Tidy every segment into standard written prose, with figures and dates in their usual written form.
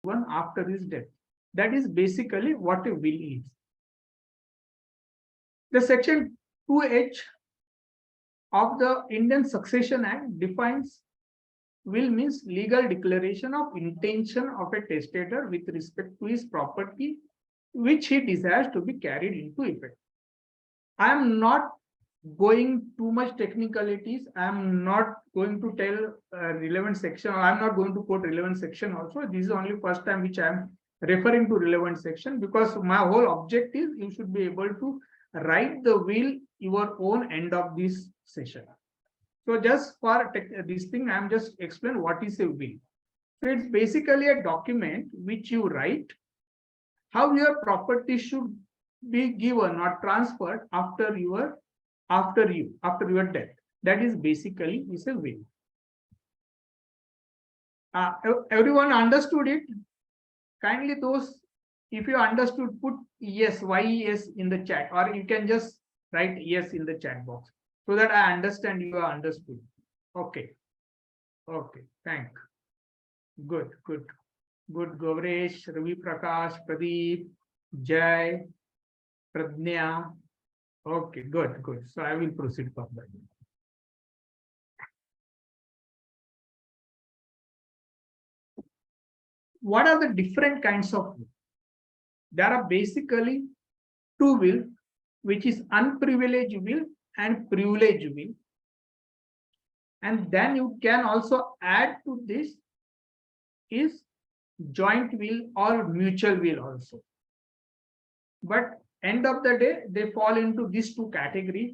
one after his death. That is basically what a will is. The section 2H of the Indian Succession Act defines will means legal declaration of intention of a testator with respect to his property which he desires to be carried into effect. I am not going too much technicalities. I am not going to tell relevant section. I am not going to quote relevant section also. This is only first time which I am referring to relevant section, because my whole objective you should be able to write the will your own end of this session. So just for this thing, I am just explain what is a will. So it's basically a document which you write how your property should be given or transferred after your death. That is basically is a will. Everyone understood it? Kindly those, if you understood, put yes, yes in the chat, or you can just write yes in the chat box so that I understand you are understood. Okay. Okay. Thank. Good. Gavresh, Ravi Prakash, Pradeep, Jai, Pradnya. Okay, good. So I will proceed further. What are the different kinds of will? There are basically two will, which is unprivileged will and privileged will. And then you can also add to this is joint will or mutual will also. But end of the day, they fall into these two categories: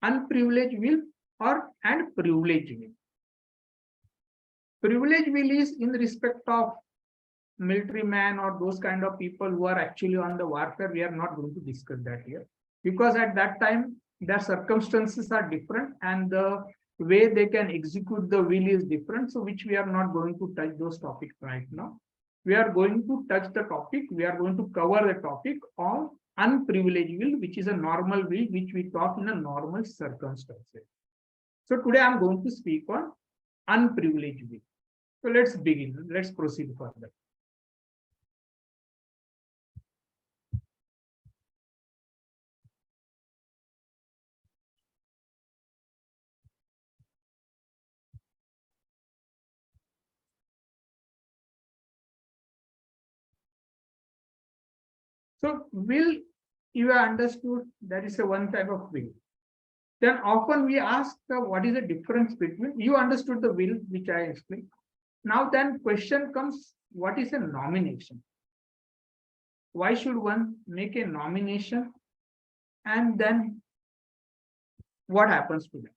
unprivileged will and privileged will. Privileged will is in respect of military man or those kind of people who are actually on the warfare. We are not going to discuss that here, because at that time their circumstances are different and the way they can execute the will is different. So which we are not going to touch those topics right now. We are going to touch the topic. We are going to cover the topic of unprivileged will, which is a normal will, which we talk in a normal circumstances. So today I am going to speak on unprivileged will. So let's begin. Let's proceed further. So will, you have understood that is a one type of will. Then often we ask what is the difference between, you understood the will which I explained. Now then question comes, what is a nomination? Why should one make a nomination? And then what happens to them?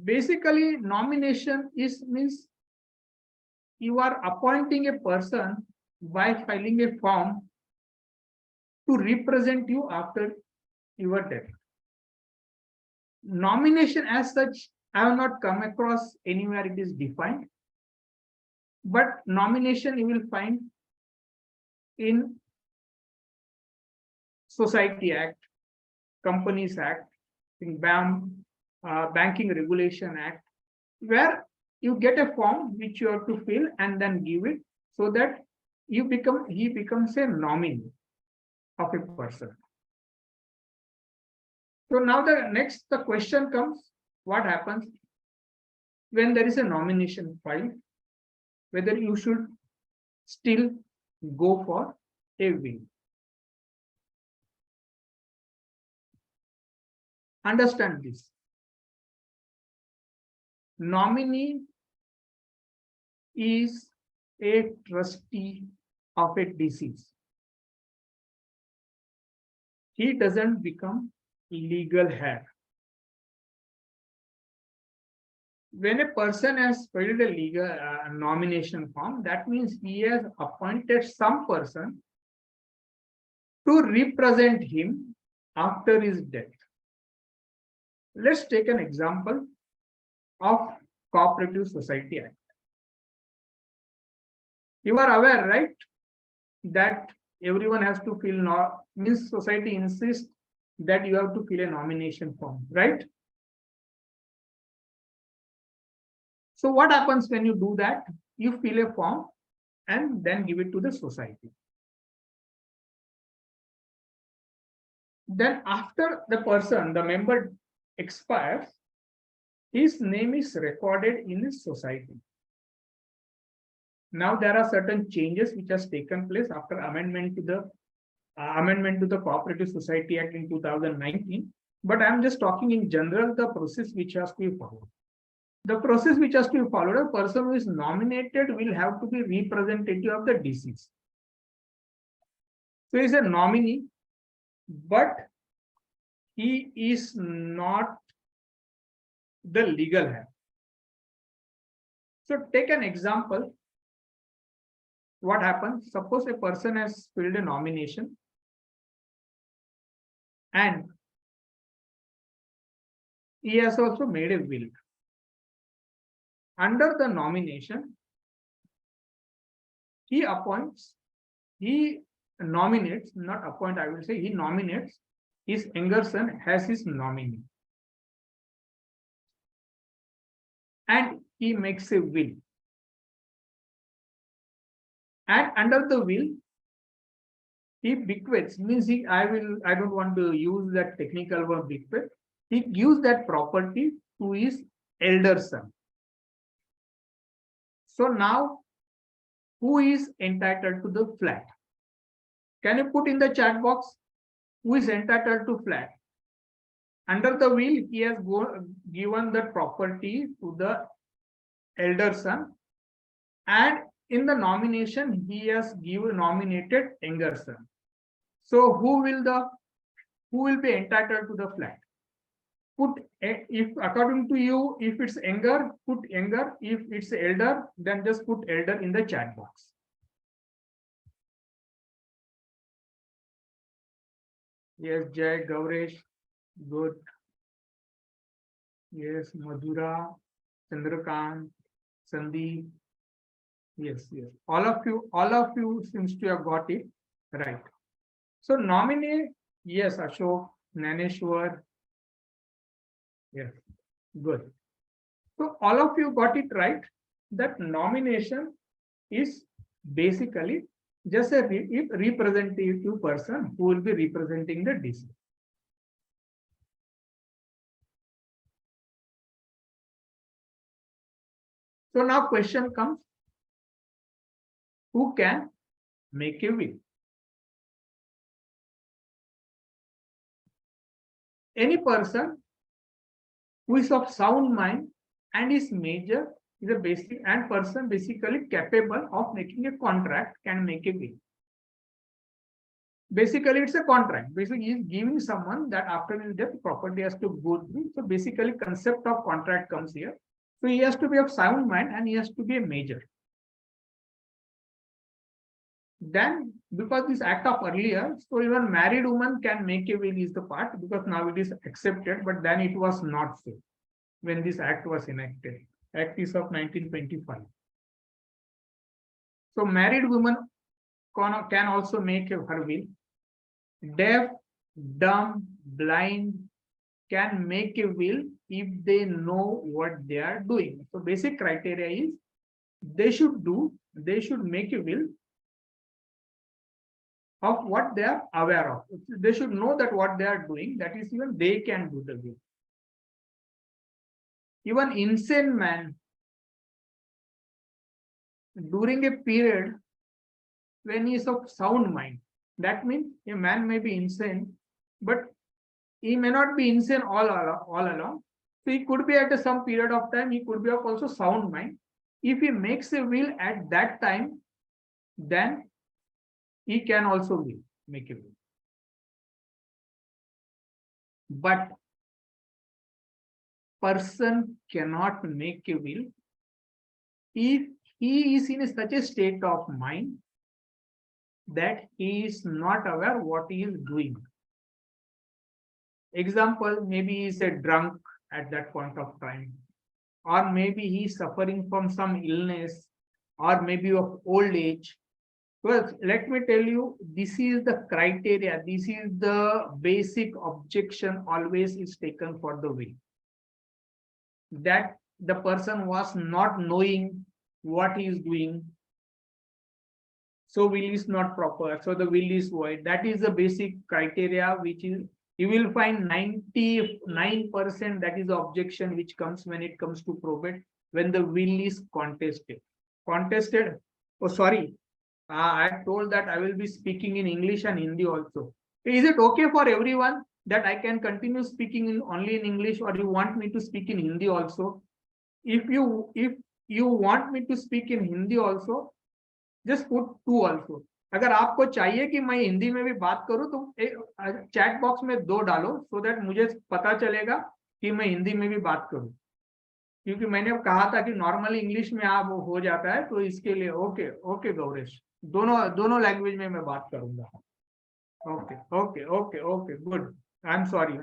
Basically, nomination means you are appointing a person by filing a form to represent you after your death. Nomination as such, I have not come across anywhere it is defined. But nomination you will find in Society Act, Companies Act, in Banking Regulation Act, where you get a form which you have to fill and then give it, so that he becomes a nominee of a person. So now the question comes, what happens when there is a nomination filed, whether you should still go for a will. Understand this. Nominee is a trustee of a deceased. He doesn't become legal heir. When a person has filed a legal nomination form, that means he has appointed some person to represent him after his death. Let's take an example of Cooperative Society Act. You are aware, right, that everyone has to fill, means society insists that you have to fill a nomination form, right? So what happens when you do that? You fill a form and then give it to the society. Then after the person, the member expires, his name is recorded in the society. Now there are certain changes which has taken place after amendment to the Cooperative Society Act in 2019. But I am just talking in general the process which has to be followed. The process which has to be followed, a person who is nominated will have to be representative of the deceased. So he is a nominee, but he is not the legal head. So take an example. What happens? Suppose a person has filled a nomination and he has also made a will. Under the nomination, he nominates, not appoint, I will say, he nominates his younger son as his nominee. And he makes a will. And under the will, he bequeaths, means I don't want to use that technical word bequeath. He gives that property to his elder son. So now, who is entitled to the flat? Can you put in the chat box? Who is entitled to flat? Under the will, he has given the property to the elder son, and in the nomination, he has nominated younger son. So who will be entitled to the flat? If according to you, if it's younger, put younger. If it's elder, then just put elder in the chat box. Yes, Jay, Gauresh, good. Yes, Madhura, Chandrakant, Sandeep. Yes. All of you seems to have got it right. So nominee, yes, Ashok, Naneshwar. Yes, good. So all of you got it right. That nomination is basically just a representative person who will be representing the DC. So now question comes, who can make a will? Any person who is of sound mind and is major is a basic and person basically capable of making a contract can make a will. Basically, it's a contract. Basically, he is giving someone that after his death, property has to go through. So basically, concept of contract comes here. So he has to be of sound mind and he has to be a major. Then, because this act of earlier, so even married woman can make a will is the part, because now it is accepted, but then it was not so when this act was enacted. Act is of 1925. So married woman can also make her will. Deaf, dumb, blind can make a will if they know what they are doing. So basic criteria is they should make a will of what they are aware of. They should know that what they are doing, that is, even they can do the will. Even insane man, during a period when he is of sound mind, that means a man may be insane, but he may not be insane all along. So he could be at some period of time, he could be of also sound mind. If he makes a will at that time, then he can also make a will. But person cannot make a will if he is in such a state of mind that he is not aware what he is doing. Example, maybe he is a drunk at that point of time, or maybe he is suffering from some illness, or maybe of old age. Well, let me tell you, this is the criteria, this is the basic objection always is taken for the will. That the person was not knowing what he is doing, so will is not proper, so the will is void. That is the basic criteria, which is you will find 99%, that is the objection which comes when it comes to probate, when the will is contested. Oh sorry, I told that I will be speaking in English and Hindi also. Is it okay for everyone that I can continue speaking only in English, or you want me to speak in Hindi also? If you want me to speak in Hindi also, just put 2 also. अगर आपको चाहिए कि मैं हिंदी में भी बात करूं तो चैट बॉक्स में 2 डालो, सो दैट मुझे पता चलेगा कि मैं हिंदी में भी बात करूं, क्योंकि मैंने कहा था कि नॉर्मली इंग्लिश में आप हो जाता है, तो इसके लिए ओके ओके गौरेश, दोनों लैंग्वेज में मैं बात करूंगा। Okay okay okay okay good, I am sorry,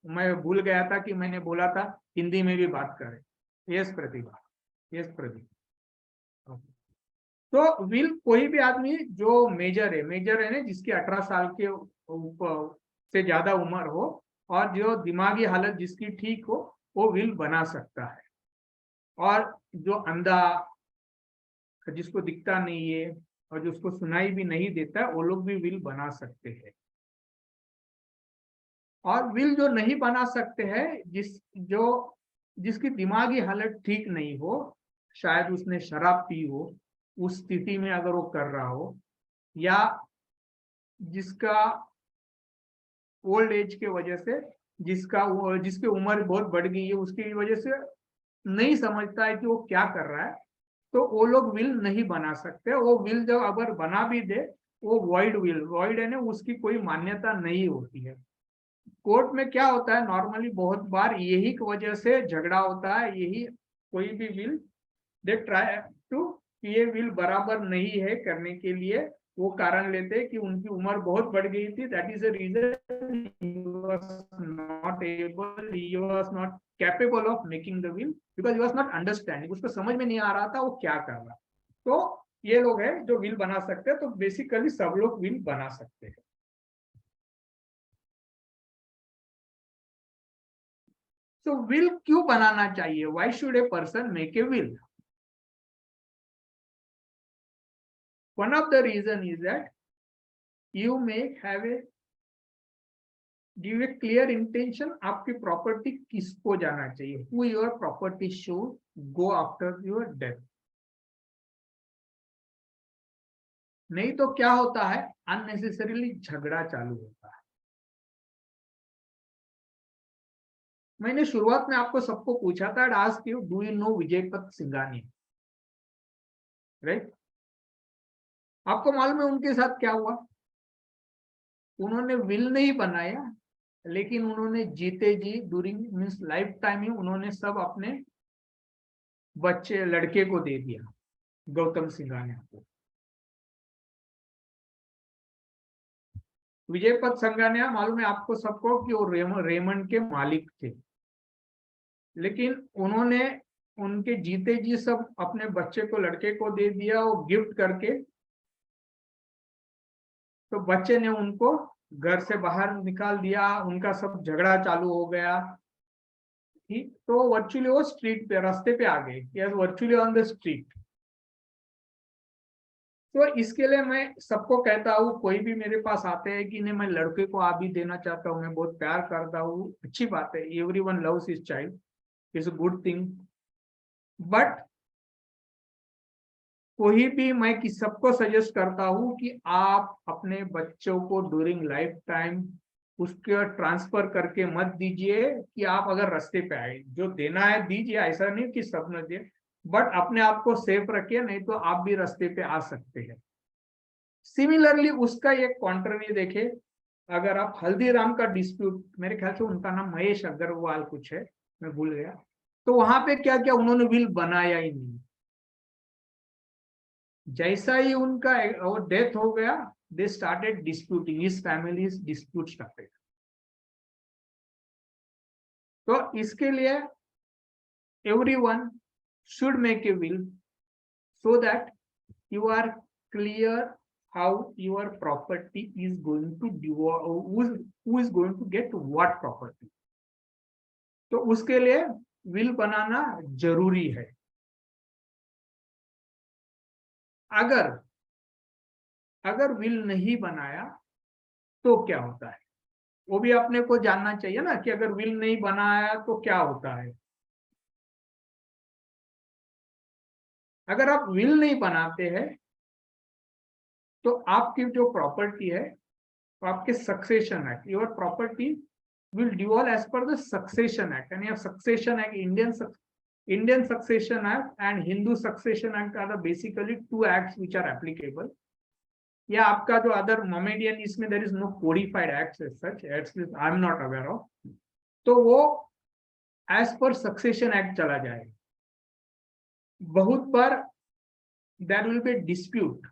मैं भूल गया था कि मैंने बोला था हिंदी में भी बात करें। यस प्रतिभा, यस प्रतिभा। तो विल कोई भी आदमी जो मेजर है ना, जिसकी 18 साल के ऊपर से ज्यादा उम्र हो और जो दिमागी हालत जिसकी ठीक हो, वो विल बना सकता है। और जो अंधा, जिसको दिखता नहीं है और जिसको सुनाई भी नहीं देता, वो लोग भी विल बना सकते हैं। और विल जो नहीं बना सकते हैं, जिसकी दिमागी हालत ठीक नहीं हो, शायद उसने शराब पी हो, उस स्थिति में अगर वो कर रहा हो, या जिसका ओल्ड एज के वजह से, जिसकी उम्र बहुत बढ़ गई है, उसकी वजह से नहीं समझता है कि वो क्या कर रहा है, तो वो लोग विल नहीं बना सकते। वो विल जब अगर बना भी दे, वो वॉइड है ना, उसकी कोई मान्यता नहीं होती है। कोर्ट में क्या होता है, नॉर्मली बहुत बार यही की वजह से झगड़ा होता है, यही कोई भी विल दे ट्राई टू, ये विल बराबर नहीं है करने के लिए वो कारण लेते हैं कि उनकी उम्र बहुत बढ़ गई थी, that is the reason he was not capable of making the will, because he was not understanding, उसको समझ में नहीं आ रहा था वो क्या कर रहा। तो ये लोग हैं जो विल बना सकते हैं, तो बेसिकली सब लोग विल बना सकते हैं। तो विल क्यों बनाना चाहिए, why should a person make a will? One of the reason is that you may have give a clear intention, आपकी प्रॉपर्टी किसको जाना चाहिए, who your property should go after your death। नहीं तो क्या होता है, अननेसेसरीली झगड़ा चालू होता है। मैंने शुरुआत में आपको सबको पूछा था, ask you, do you know Vijaypat Singhania, right? आपको मालूम है उनके साथ क्या हुआ? उन्होंने विल नहीं बनाया, लेकिन उन्होंने जीते जी ड्यूरिंग मीन्स लाइफ टाइम ही उन्होंने सब अपने बच्चे लड़के को दे दिया, गौतम सिंघानिया को। विजयपत सिंघानिया मालूम है आपको सबको कि वो रेमंड के मालिक थे, लेकिन उन्होंने उनके जीते जी सब अपने बच्चे को, लड़के को दे दिया, वो गिफ्ट करके। तो बच्चे ने उनको घर से बाहर निकाल दिया, उनका सब झगड़ा चालू हो गया। ठीक, तो वर्चुअली वो स्ट्रीट पे, रास्ते पे आ गए, वर्चुअली ऑन द स्ट्रीट। तो इसके लिए मैं सबको कहता हूँ, कोई भी मेरे पास आते हैं कि नहीं मैं लड़के को आप भी देना चाहता हूँ, मैं बहुत प्यार करता हूँ, अच्छी बात है, everyone loves his child, it's a good thing. But कोई भी, मैं कि सबको सजेस्ट करता हूँ कि आप अपने बच्चों को ड्यूरिंग लाइफ टाइम उसके ट्रांसफर करके मत दीजिए कि आप अगर रास्ते पे आए, जो देना है दीजिए, ऐसा नहीं कि सब न दे, बट अपने आप को सेफ रखिए, नहीं तो आप भी रास्ते पे आ सकते हैं। सिमिलरली उसका एक कॉन्ट्ररी देखे, अगर आप हल्दीराम का डिस्प्यूट, मेरे ख्याल से उनका नाम महेश अग्रवाल कुछ है, मैं भूल गया, तो वहां पे क्या क्या उन्होंने विल बनाया ही नहीं। जैसा ही उनका डेथ हो गया, they started disputing, his family dispute started. तो इसके लिए everyone should make a will, so that you are clear how your property is going to who is going to get what property। तो उसके लिए will बनाना जरूरी है। अगर अगर विल नहीं बनाया तो क्या होता है, वो भी अपने को जानना चाहिए ना, कि अगर विल नहीं बनाया तो क्या होता है। अगर आप विल नहीं बनाते हैं तो आपकी जो प्रॉपर्टी है, तो आपके succession act, your property will devolve as per the succession act. यानी succession act, Indian succession act and Hindu succession act are basically two acts which are applicable. या आपका जो अदर मोमेडियन, इसमें there is no codified acts as such, I am not aware of. तो वो as per succession act चला जाएगा। बहुत बार there will be dispute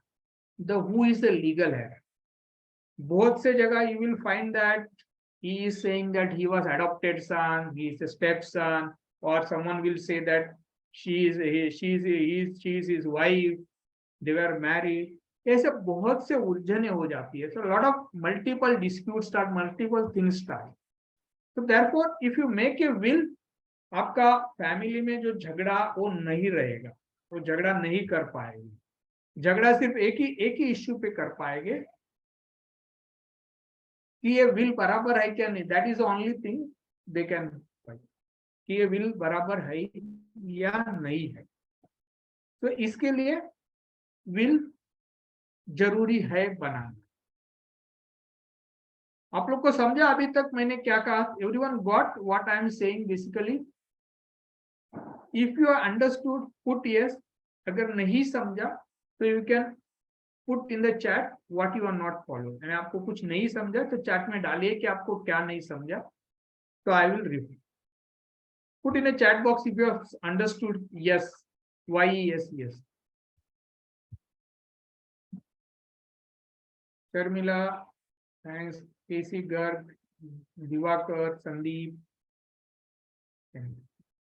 the who is the legal head. बहुत से जगह you will find that he is saying that he was adopted son, he is a stepson, or someone will say that she is his wife, they were married। ऐसे बहुत से उलझने हो जाती है। So a lot of multiple disputes start, multiple things start। So therefore if you make a will, आपका family में जो झगड़ा वो नहीं रहेगा, वो झगड़ा नहीं कर पाएगी। झगड़ा सिर्फ एक ही इश्यू पे कर पाएंगे कि ये विल बराबर है क्या नहीं। That is only thing they can, कि ये विल बराबर है या नहीं है। तो इसके लिए विल जरूरी है बनाना। आप लोग को समझा अभी तक मैंने क्या कहा? Everyone got what I am saying basically? If you are understood put yes, अगर नहीं समझा तो you can put in the chat what you are not follow. मैंने आपको कुछ नहीं समझा तो चैट में डालिए कि आपको क्या नहीं समझा, तो I will repeat. Put in a chat box if you have understood yes, why yes, yes. Sharmila, thanks. Casey Garg, Divakar, Sandeep.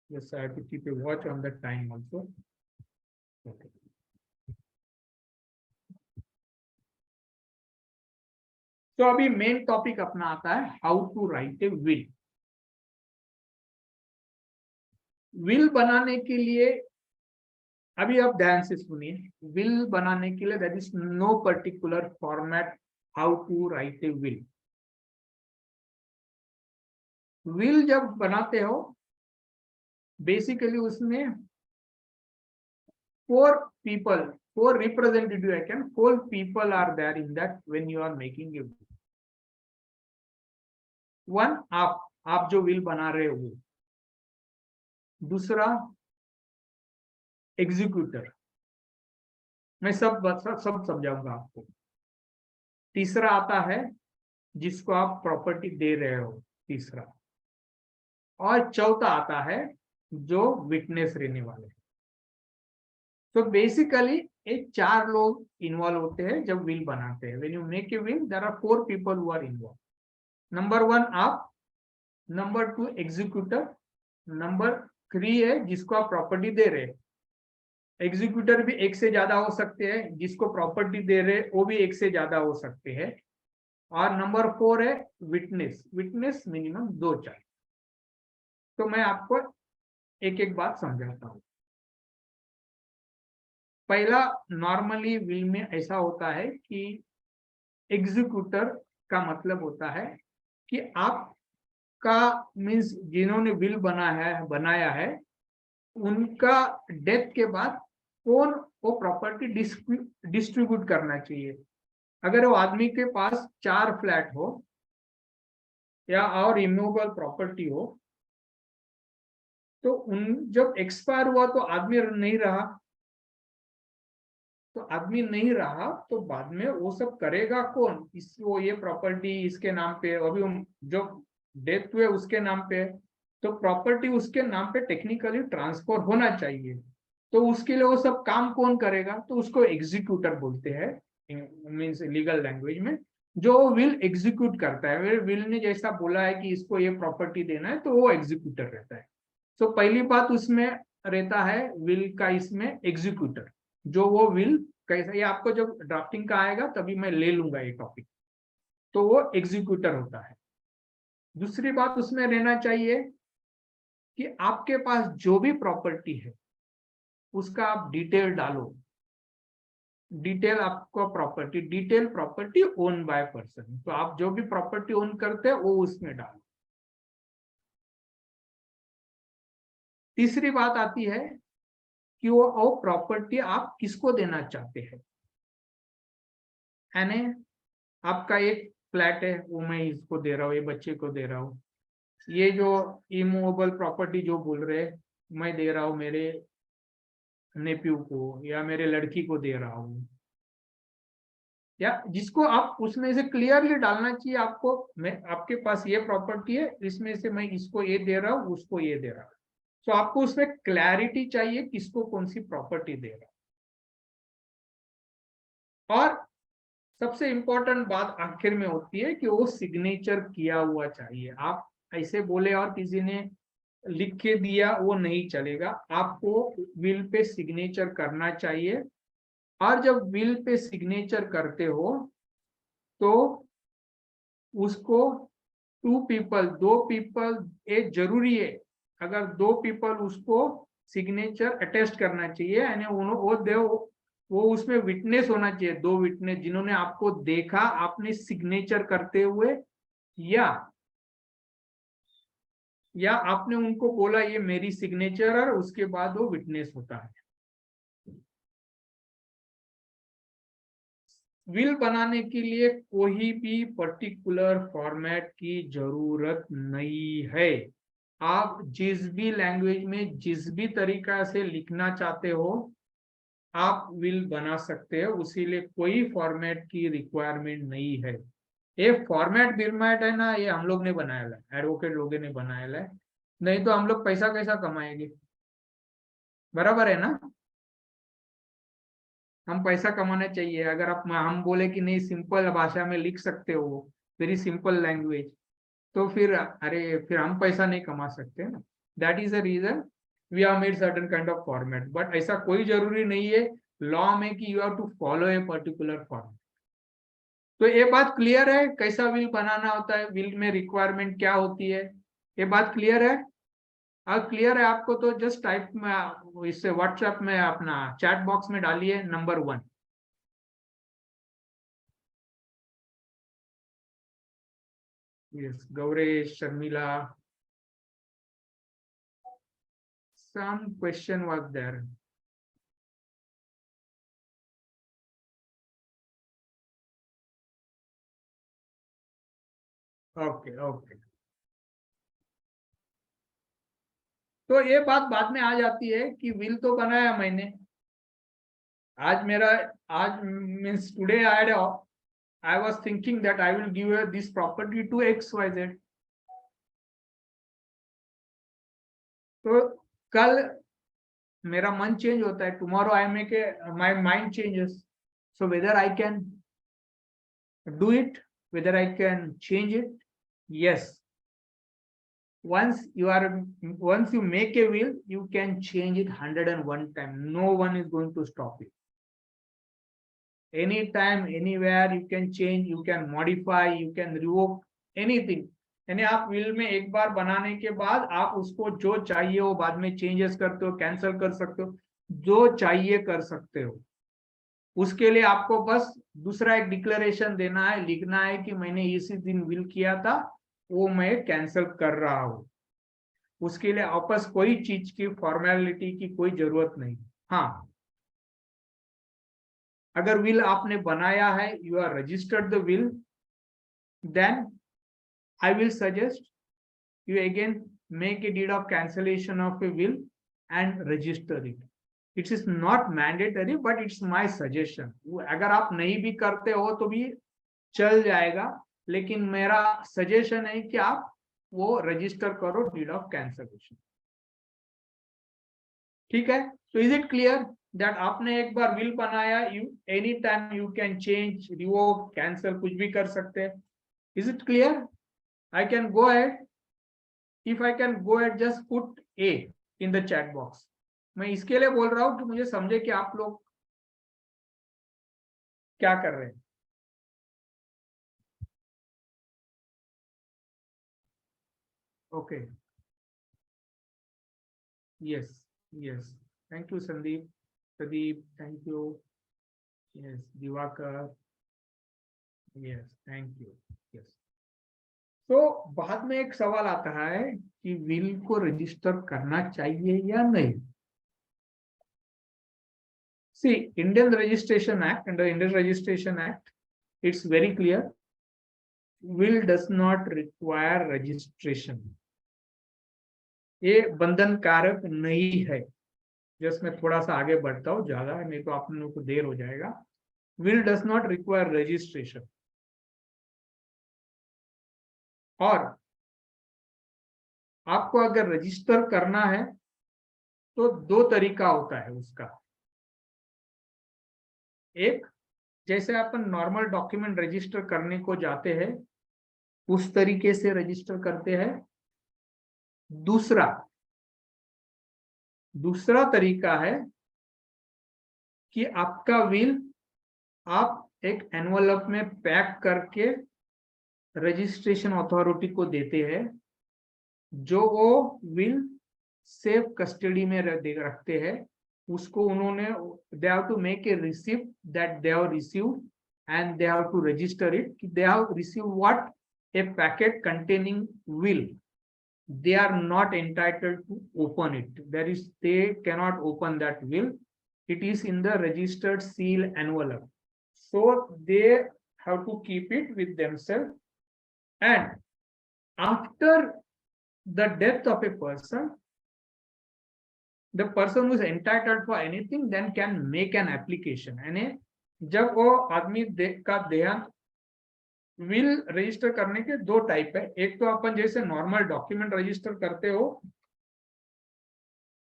Yes, I have to keep a watch on the time also. Okay. तो अभी main topic अपना आता है how to write a will. Will बनाने के लिए अभी आप ध्यान से सुनिए, विल बनाने के लिए that is no particular format how to write a will. Will जब बनाते हो बेसिकली उसमें four representative, I can, 4 people are there in that when you are making a will। One, आप जो विल बना रहे हो। दूसरा एग्जीक्यूटर, मैं सब समझाऊंगा आपको। तीसरा आता है जिसको आप प्रॉपर्टी दे रहे हो, तीसरा। और चौथा आता है जो विटनेस रहने वाले। तो बेसिकली ये 4 लोग इन्वॉल्व होते हैं जब विल बनाते हैं। When you make a will there are 4 people who are involve. Number 1 आप, नंबर 2 एग्जीक्यूटर, नंबर 3 है जिसको आप प्रॉपर्टी दे रहे हैं। एग्जीक्यूटर भी एक से ज्यादा हो सकते हैं, जिसको प्रॉपर्टी दे रहे वो भी एक से ज्यादा हो सकते हैं। और नंबर 4 है विटनेस, विटनेस मिनिमम 2 चाहिए। तो मैं आपको एक एक बात समझाता हूँ। पहला, नॉर्मली विल में ऐसा होता है कि एग्जीक्यूटर का मतलब होता है कि आपका मीन्स जिन्होंने विल बनाया है उनका डेथ के बाद कौन वो प्रॉपर्टी डिस्ट्रीब्यूट करना चाहिए। अगर वो आदमी के पास 4 फ्लैट हो या और इमूवेबल प्रॉपर्टी हो, तो उन जब एक्सपायर हुआ तो आदमी नहीं रहा, तो बाद में वो सब करेगा कौन? इसको ये प्रॉपर्टी इसके नाम पे, अभी जो डेथ हुए उसके नाम पे, तो प्रॉपर्टी उसके नाम पे टेक्निकली ट्रांसफर होना चाहिए। तो उसके लिए वो सब काम कौन करेगा? तो उसको एग्जीक्यूटर बोलते हैं, मीन्स लीगल लैंग्वेज में, जो विल एग्जीक्यूट करता है। विल ने जैसा बोला है कि इसको ये प्रॉपर्टी देना है, तो वो एग्जीक्यूटर रहता है। तो पहली बात उसमें रहता है विल का, इसमें एग्जीक्यूटर, जो वो विल कैसा, ये आपको जब ड्राफ्टिंग का आएगा तभी मैं ले लूंगा ये टॉपिक। तो वो एग्जीक्यूटर होता है। दूसरी बात उसमें रहना चाहिए कि आपके पास जो भी प्रॉपर्टी है उसका आप डिटेल डालो। डिटेल आपको detail property own by person, तो आप जो भी प्रॉपर्टी ओन करते हैं वो उसमें डालो। तीसरी बात आती है कि वो प्रॉपर्टी आप किसको देना चाहते हैं। यानी आपका एक फ्लैट है, वो मैं इसको दे रहा हूँ, ये बच्चे को दे रहा हूँ। ये जो इमूवेबल प्रॉपर्टी जो बोल रहे मैं दे रहा हूँ मेरे नेफ्यू को या मेरे लड़की को दे रहा हूँ, या जिसको आप उसमें से क्लियरली डालना चाहिए आपको। मैं आपके पास ये प्रॉपर्टी है, इसमें से मैं इसको ये दे रहा हूँ, उसको ये दे रहा हूँ। तो आपको उसमें क्लैरिटी चाहिए किसको कौन सी प्रॉपर्टी दे रहा है। और सबसे इंपॉर्टेंट बात आखिर में होती है कि वो सिग्नेचर किया हुआ चाहिए। आप ऐसे बोले और किसी ने लिख के दिया वो नहीं चलेगा, आपको विल पे सिग्नेचर करना चाहिए। और जब विल पे सिग्नेचर करते हो तो उसको दो पीपल ये जरूरी है। अगर दो पीपल उसको सिग्नेचर अटेस्ट करना चाहिए, यानी वो उसमें विटनेस होना चाहिए, दो विटनेस जिन्होंने आपको देखा आपने सिग्नेचर करते हुए, या आपने उनको बोला ये मेरी सिग्नेचर है, उसके बाद वो विटनेस होता है। विल बनाने के लिए कोई भी पर्टिकुलर फॉर्मेट की जरूरत नहीं है। आप जिस भी लैंग्वेज में जिस भी तरीका से लिखना चाहते हो आप विल बना सकते हो, उसीलिए कोई फॉर्मेट की रिक्वायरमेंट नहीं है। ये फॉर्मेट है ना, ये हम लोग ने बनाया है, एडवोकेट लोगों ने बनाया है। नहीं तो हम लोग पैसा कैसा कमाएंगे, बराबर है ना। हम पैसा कमाना चाहिए। अगर आप हम बोले कि नहीं सिंपल भाषा में लिख सकते हो, वेरी सिंपल लैंग्वेज, तो फिर हम पैसा नहीं कमा सकते ना। That is the reason we are made certain kind of format, but ऐसा कोई जरूरी नहीं है लॉ में कि you have to follow a particular format. तो ये बात क्लियर है कैसा विल बनाना होता है, विल में रिक्वायरमेंट क्या होती है, ये बात क्लियर है। अगर क्लियर है आपको तो जस्ट टाइप में इससे व्हाट्सएप में अपना चैट बॉक्स में डालिए number 1। Yes, Gauresh, Sharmila, some question was there. Okay okay, तो ये बात बाद में आ जाती है कि विल तो बनाया मैंने, आज मेरा आज means today I was thinking that I will give this property to X Y Z. तो कल मेरा मन चेंज होता है, tomorrow I make a my mind changes, so whether I can do it, whether I can change it, yes. Once you make a will, you can change it 101 times. No one is going to stop it. Anytime, anywhere you can change, you can modify, you can revoke anything. यानी आप will में एक बार बनाने के बाद आप उसको जो चाहिए वो बाद में चेंजेस करते हो, कैंसिल कर सकते हो, जो चाहिए कर सकते हो। उसके लिए आपको बस दूसरा एक डिक्लेरेशन देना है, लिखना है कि मैंने इसी दिन विल किया था, वो मैं कैंसिल कर रहा हूँ। उसके लिए आपस कोई चीज की फॉर्मेलिटी की कोई जरूरत नहीं। हाँ, अगर विल आपने बनाया है, you are registered the will, then I will suggest you again make a deed of cancellation of a will and register it. It is not mandatory but it's my suggestion. अगर आप नहीं भी करते हो तो भी चल जाएगा, लेकिन मेरा सजेशन है कि आप वो रजिस्टर करो डीड ऑफ कैंसलेशन। ठीक है, तो इज इट क्लियर दैट आपने एक बार विल बनाया, you any time you can change, revoke, cancel, कुछ भी कर सकते हैं। Is it clear? I can go ahead, if I can go and just put A in the chat box। मैं इसके लिए बोल रहा हूं कि मुझे समझे कि आप लोग क्या कर रहे हैं। Okay, Yes, yes. Thank you, Sandeep. Pradeep, thank you. Yes, Divakar. Yes, thank you. Yes. तो बाद में एक सवाल आता है कि विल को रजिस्टर करना चाहिए या नहीं. See, Indian Registration Act, under Indian Registration Act, it's very clear. Will does not require registration. ये बंधन कारक नहीं है. जस्ट मैं थोड़ा सा आगे बढ़ता हूँ, ज्यादा है नहीं तो आप लोगों को देर हो जाएगा. Will does not require registration. और आपको अगर रजिस्टर करना है तो दो तरीका होता है उसका. एक, जैसे अपन नॉर्मल डॉक्यूमेंट रजिस्टर करने को जाते हैं उस तरीके से रजिस्टर करते हैं. दूसरा तरीका है कि आपका विल आप एक एनवलप में पैक करके रजिस्ट्रेशन अथॉरिटी को देते हैं, जो वो विल सेफ कस्टडी में रखते हैं. उसको उन्होंने they have to make a receipt that they have received and they have to register it. They have received what? A packet containing will. They are not entitled to open it. They cannot open that will. It is in the registered seal envelope. So they have to keep it with themselves. And after the death of a person, the person who is entitled for anything then can make an application. यानी जब वो आदमी का देहांत, will register करने के दो type है. एक तो अपन जैसे नॉर्मल डॉक्यूमेंट रजिस्टर करते हो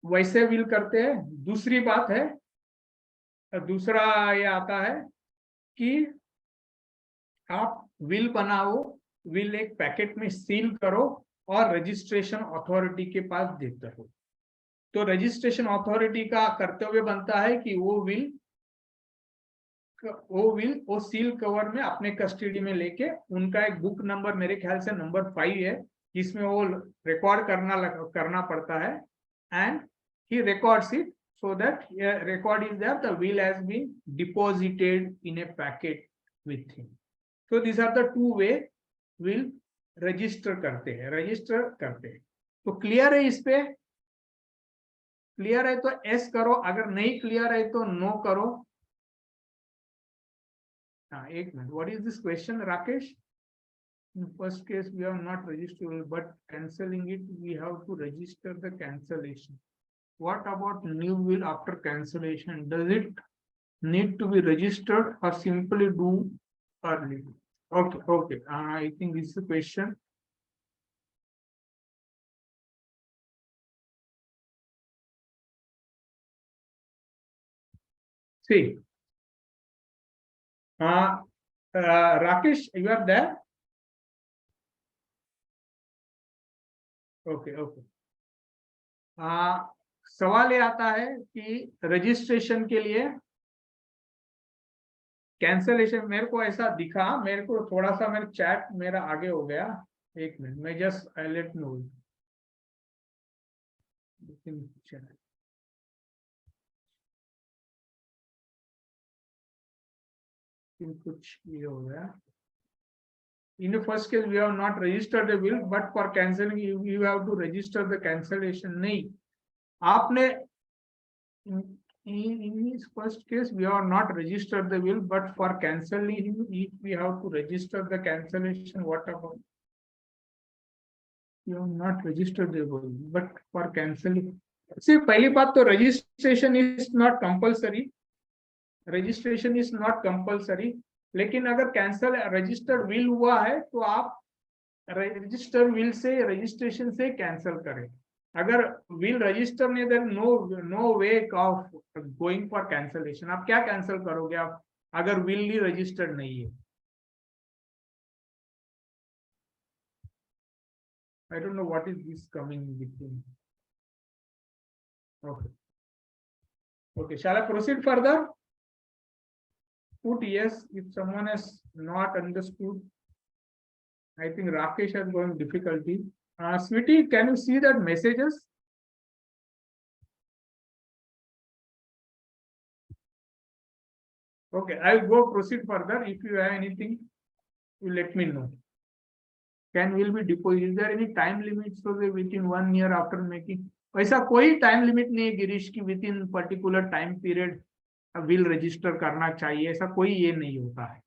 वैसे विल करते हैं. दूसरी बात है, दूसरा ये आता है कि आप विल बनाओ, विल एक पैकेट में सील करो और रजिस्ट्रेशन अथॉरिटी के पास देते हो. तो रजिस्ट्रेशन अथॉरिटी का कर्तव्य बनता है कि वो सील कवर में अपने कस्टडी में लेके उनका एक बुक नंबर, मेरे ख्याल से नंबर 5 है, जिसमें वो रिकॉर्ड करना पड़ता है. And he records it so that record is there, the will has been deposited in a packet with him. So these are the two way will register करते हैं. तो क्लियर है? इस पे क्लियर है तो एस करो, अगर नहीं क्लियर है तो नो करो. एक minute. What is this question Rakesh? In first case we have not registered, but cancelling it we have to register the cancellation. What about new will after cancellation? Does it need to be registered or simply do early? Okay. I think this is the question. See, Rakesh, you are there? Okay. सवाल ये आता है कि registration के लिए cancellation, मेरे को ऐसा दिखा, मेरे को थोड़ा सा मेरा चैट मेरा आगे हो गया. एक मिनट, मैं जस्ट लेट नो. कुछ ये हो गया. In the first case, we have not registered the will, but for cancelling, you have to register the cancellation. नहीं, आपने in this first case, we have not registered the will, but for cancelling, if we have to register the cancellation, what about? You have not registered the will, but for cancelling. See, पहली बात तो registration is not compulsory. Registration is not compulsory. लेकिन अगर cancel registered will हुआ है तो आप registered will से रजिस्ट्रेशन से कैंसिल करें. अगर विल रजिस्टर नहीं, then no way of going for cancellation. आप क्या कैंसिल करोगे आप अगर विल ही रजिस्टर्ड नहीं है? I don't know what is this coming between. Okay, shall I proceed further? Put yes if someone has not understood. I think Rakesh has going difficulty. Sweetie, can you see that messages? Okay, I will go proceed further. If you have anything, you let me know. Can will be deposit? Is there any time limit so that within 1 year after making? ऐसा कोई time limit नहीं है गिरीश की with in particular time period will register करना चाहिए, ऐसा कोई ये नहीं होता है।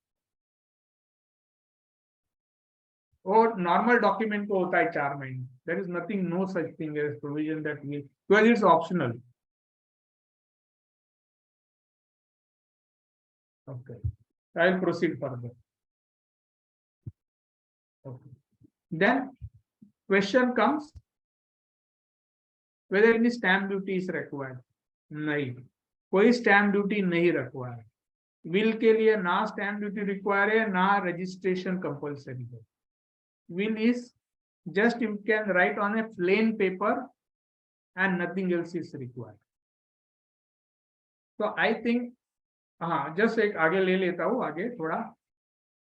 और नॉर्मल डॉक्यूमेंट को होता है 4 महीने। There is nothing, no such thing as provision that will, because it's optional. Okay, I will proceed further. Okay. Then question comes whether any stamp duty is required. नहीं, कोई स्टैम्प ड्यूटी नहीं require. Will के लिए ना stamp duty require है, ना registration compulsory है। Will is just you can write on A plain paper and nothing else is required. तो आई थिंक, हाँ जस्ट एक आगे ले लेता हूं, आगे थोड़ा।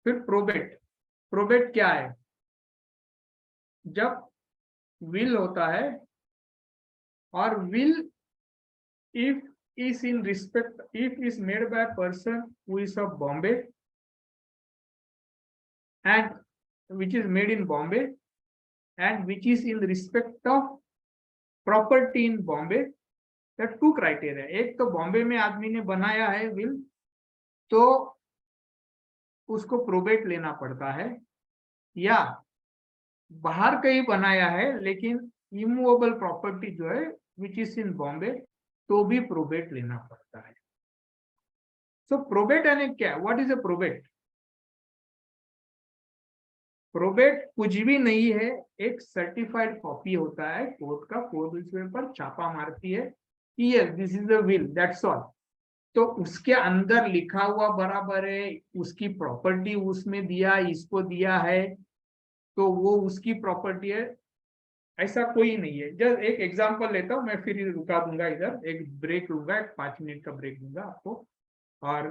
फिर प्रोबेट। प्रोबेट क्या है? जब विल होता है और will if is in respect, if is made by a person who is of Bombay and which is made in Bombay and which is in respect of property in Bombay, there are two criteria. एक तो बॉम्बे में आदमी ने बनाया है will, तो उसको probate लेना पड़ता है, या बाहर कहीं बनाया है लेकिन इमूवेबल प्रॉपर्टी जो है विच इज इन बॉम्बे, तो भी प्रोबेट लेना पड़ता है। सो प्रोबेट यानी क्या? What is a probate? Probate कुछ भी नहीं है, एक सर्टिफाइड कॉपी होता है कोर्ट का, कोर्ट उस पर छापा मारती है कि yes this is the will, that's all. तो उसके अंदर लिखा हुआ बराबर है, उसकी प्रॉपर्टी उसमें दिया, इसको दिया है, तो वो उसकी प्रॉपर्टी है, ऐसा कोई नहीं है। जस्ट एक एग्जांपल लेता हूं मैं, फिर रुका दूंगा, इधर एक ब्रेक लूंगा, एक 5 मिनट का ब्रेक दूंगा आपको, और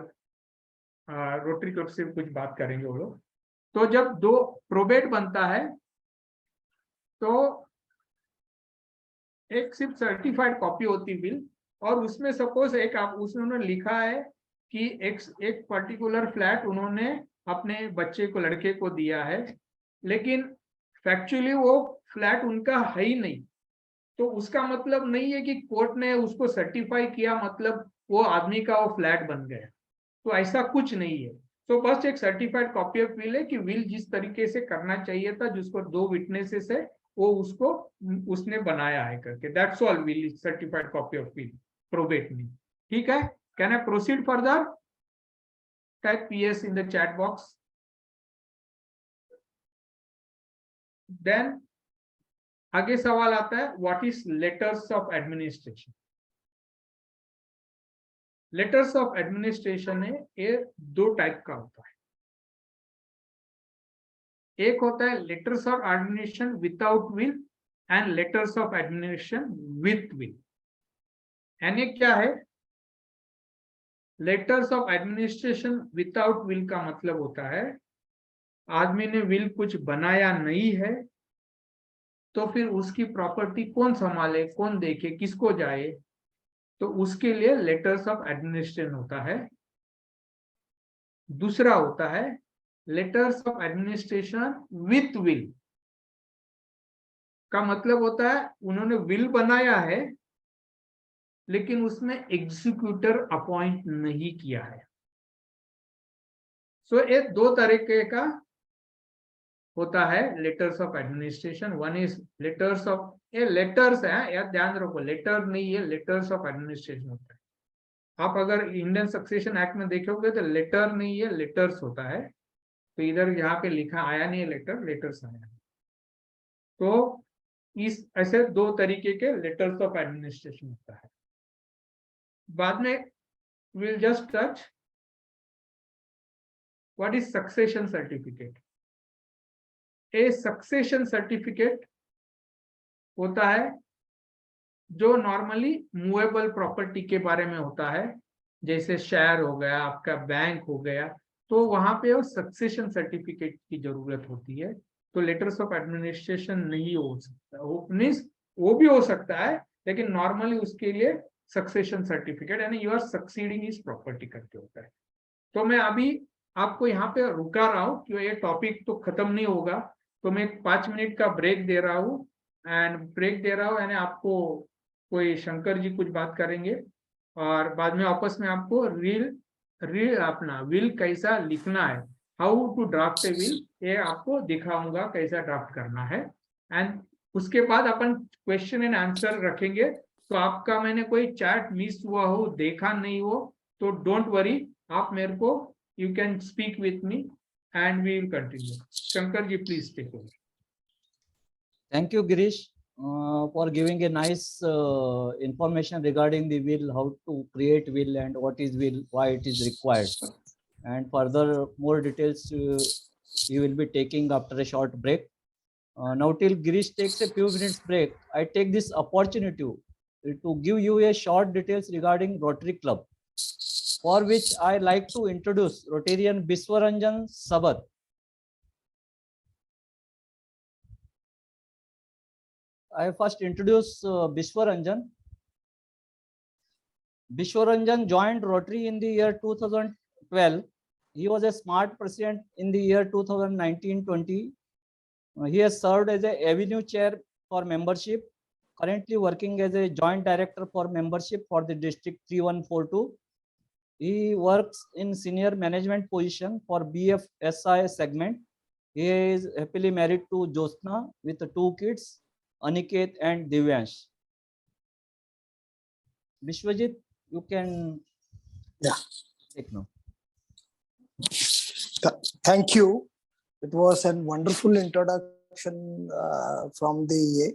रोटरी क्लब से कुछ बात करेंगे वो लोग। तो जब दो प्रोबेट बनता है तो एक सिर्फ सर्टिफाइड कॉपी होती विल, और उसमें सपोज एक आप उसमें उन्होंने लिखा है कि एक पर्टिकुलर फ्लैट उन्होंने अपने बच्चे को, लड़के को दिया है, लेकिन फैक्चुअली वो फ्लैट उनका है ही नहीं। तो उसका मतलब नहीं है कि कोर्ट ने उसको सर्टिफाई किया मतलब वो आदमी का वो फ्लैट बन गया, तो ऐसा कुछ नहीं है। तो बस एक सर्टिफाइड कॉपी ऑफ विल है कि विल जिस तरीके से करना चाहिए था, जिसको 2 विटनेसेस है, वो उसको उसने बनाया है करके, that's all. Will is certified copy of will, probate नहीं। ठीक है, can I proceed further? Type PS in the chat box. Then आगे सवाल आता है, what is letters of administration? Letters of administration है, ये 2 टाइप का होता है। एक होता है letters of administration without will and letters of administration with will. यानी क्या है? Letters of administration without will का मतलब होता है आदमी ने विल कुछ बनाया नहीं है, तो फिर उसकी प्रॉपर्टी कौन संभाले, कौन देखे, किसको जाए, तो उसके लिए लेटर्स ऑफ एडमिनिस्ट्रेशन होता है। दूसरा होता है letters of administration with will. का मतलब होता है उन्होंने विल बनाया है लेकिन उसमें एग्जीक्यूटर अपॉइंट नहीं किया है। सो ये 2 तरीके का होता है letters of administration. One is letters of, ये लेटर्स है, यार ध्यान रखो, लेटर नहीं है, लेटर्स ऑफ एडमिनिस्ट्रेशन होता है। आप अगर इंडियन सक्सेशन एक्ट में देखोगे तो लेटर नहीं है, लेटर्स होता है। तो इधर यहाँ पे लिखा आया नहीं है लेटर, लेटर्स आया। तो इस ऐसे 2 तरीके के लेटर्स ऑफ एडमिनिस्ट्रेशन होता है। बाद में will just touch what is succession certificate. A succession certificate होता है जो नॉर्मली मूवेबल प्रॉपर्टी के बारे में होता है, जैसे शेयर हो गया, आपका बैंक हो गया, तो वहां पे वो सक्सेशन सर्टिफिकेट की जरूरत होती है। तो लेटर्स ऑफ एडमिनिस्ट्रेशन नहीं हो सकता, वो मीन्स वो भी हो सकता है, लेकिन नॉर्मली उसके लिए सक्सेशन सर्टिफिकेट यानी यू आर सक्सीडिंग इस प्रॉपर्टी करके होता है। तो मैं अभी आपको यहाँ पे रुका रहा हूँ क्योंकि ये टॉपिक तो खत्म नहीं होगा, तो मैं 5 मिनट का ब्रेक दे रहा हूँ यानी आपको कोई शंकर जी कुछ बात करेंगे और बाद में वापस में आपको रील अपना विल कैसा लिखना है, how to draft a will, ये आपको दिखाऊंगा कैसा ड्राफ्ट करना है। एंड उसके बाद अपन क्वेश्चन एंड आंसर रखेंगे। तो आपका मैंने कोई चैट मिस हुआ हो, देखा नहीं हो, तो डोंट वरी, आप मेरे को you can speak with me and we will continue. Shankar ji please take over. Thank you, Girish, for giving a nice information regarding the will, how to create will, and what is will, why it is required. And further more details you will be taking after a short break. Now, till Girish takes a few minutes break, I take this opportunity to give you a short details regarding Rotary Club, for which I like to introduce Rotarian Biswaranjan Sabat. I first introduce Biswaranjan. Biswaranjan joined Rotary in the year 2012. He was a smart president in the year 2019-20. He has served as a avenue chair for membership, currently working as a joint director for membership for the district 3142. He works in senior management position for BFSI segment. He is happily married to Josna with 2 kids, Aniket and Divyansh. Vishwajit, you can take now. Thank you. It was a wonderful introduction from the EA.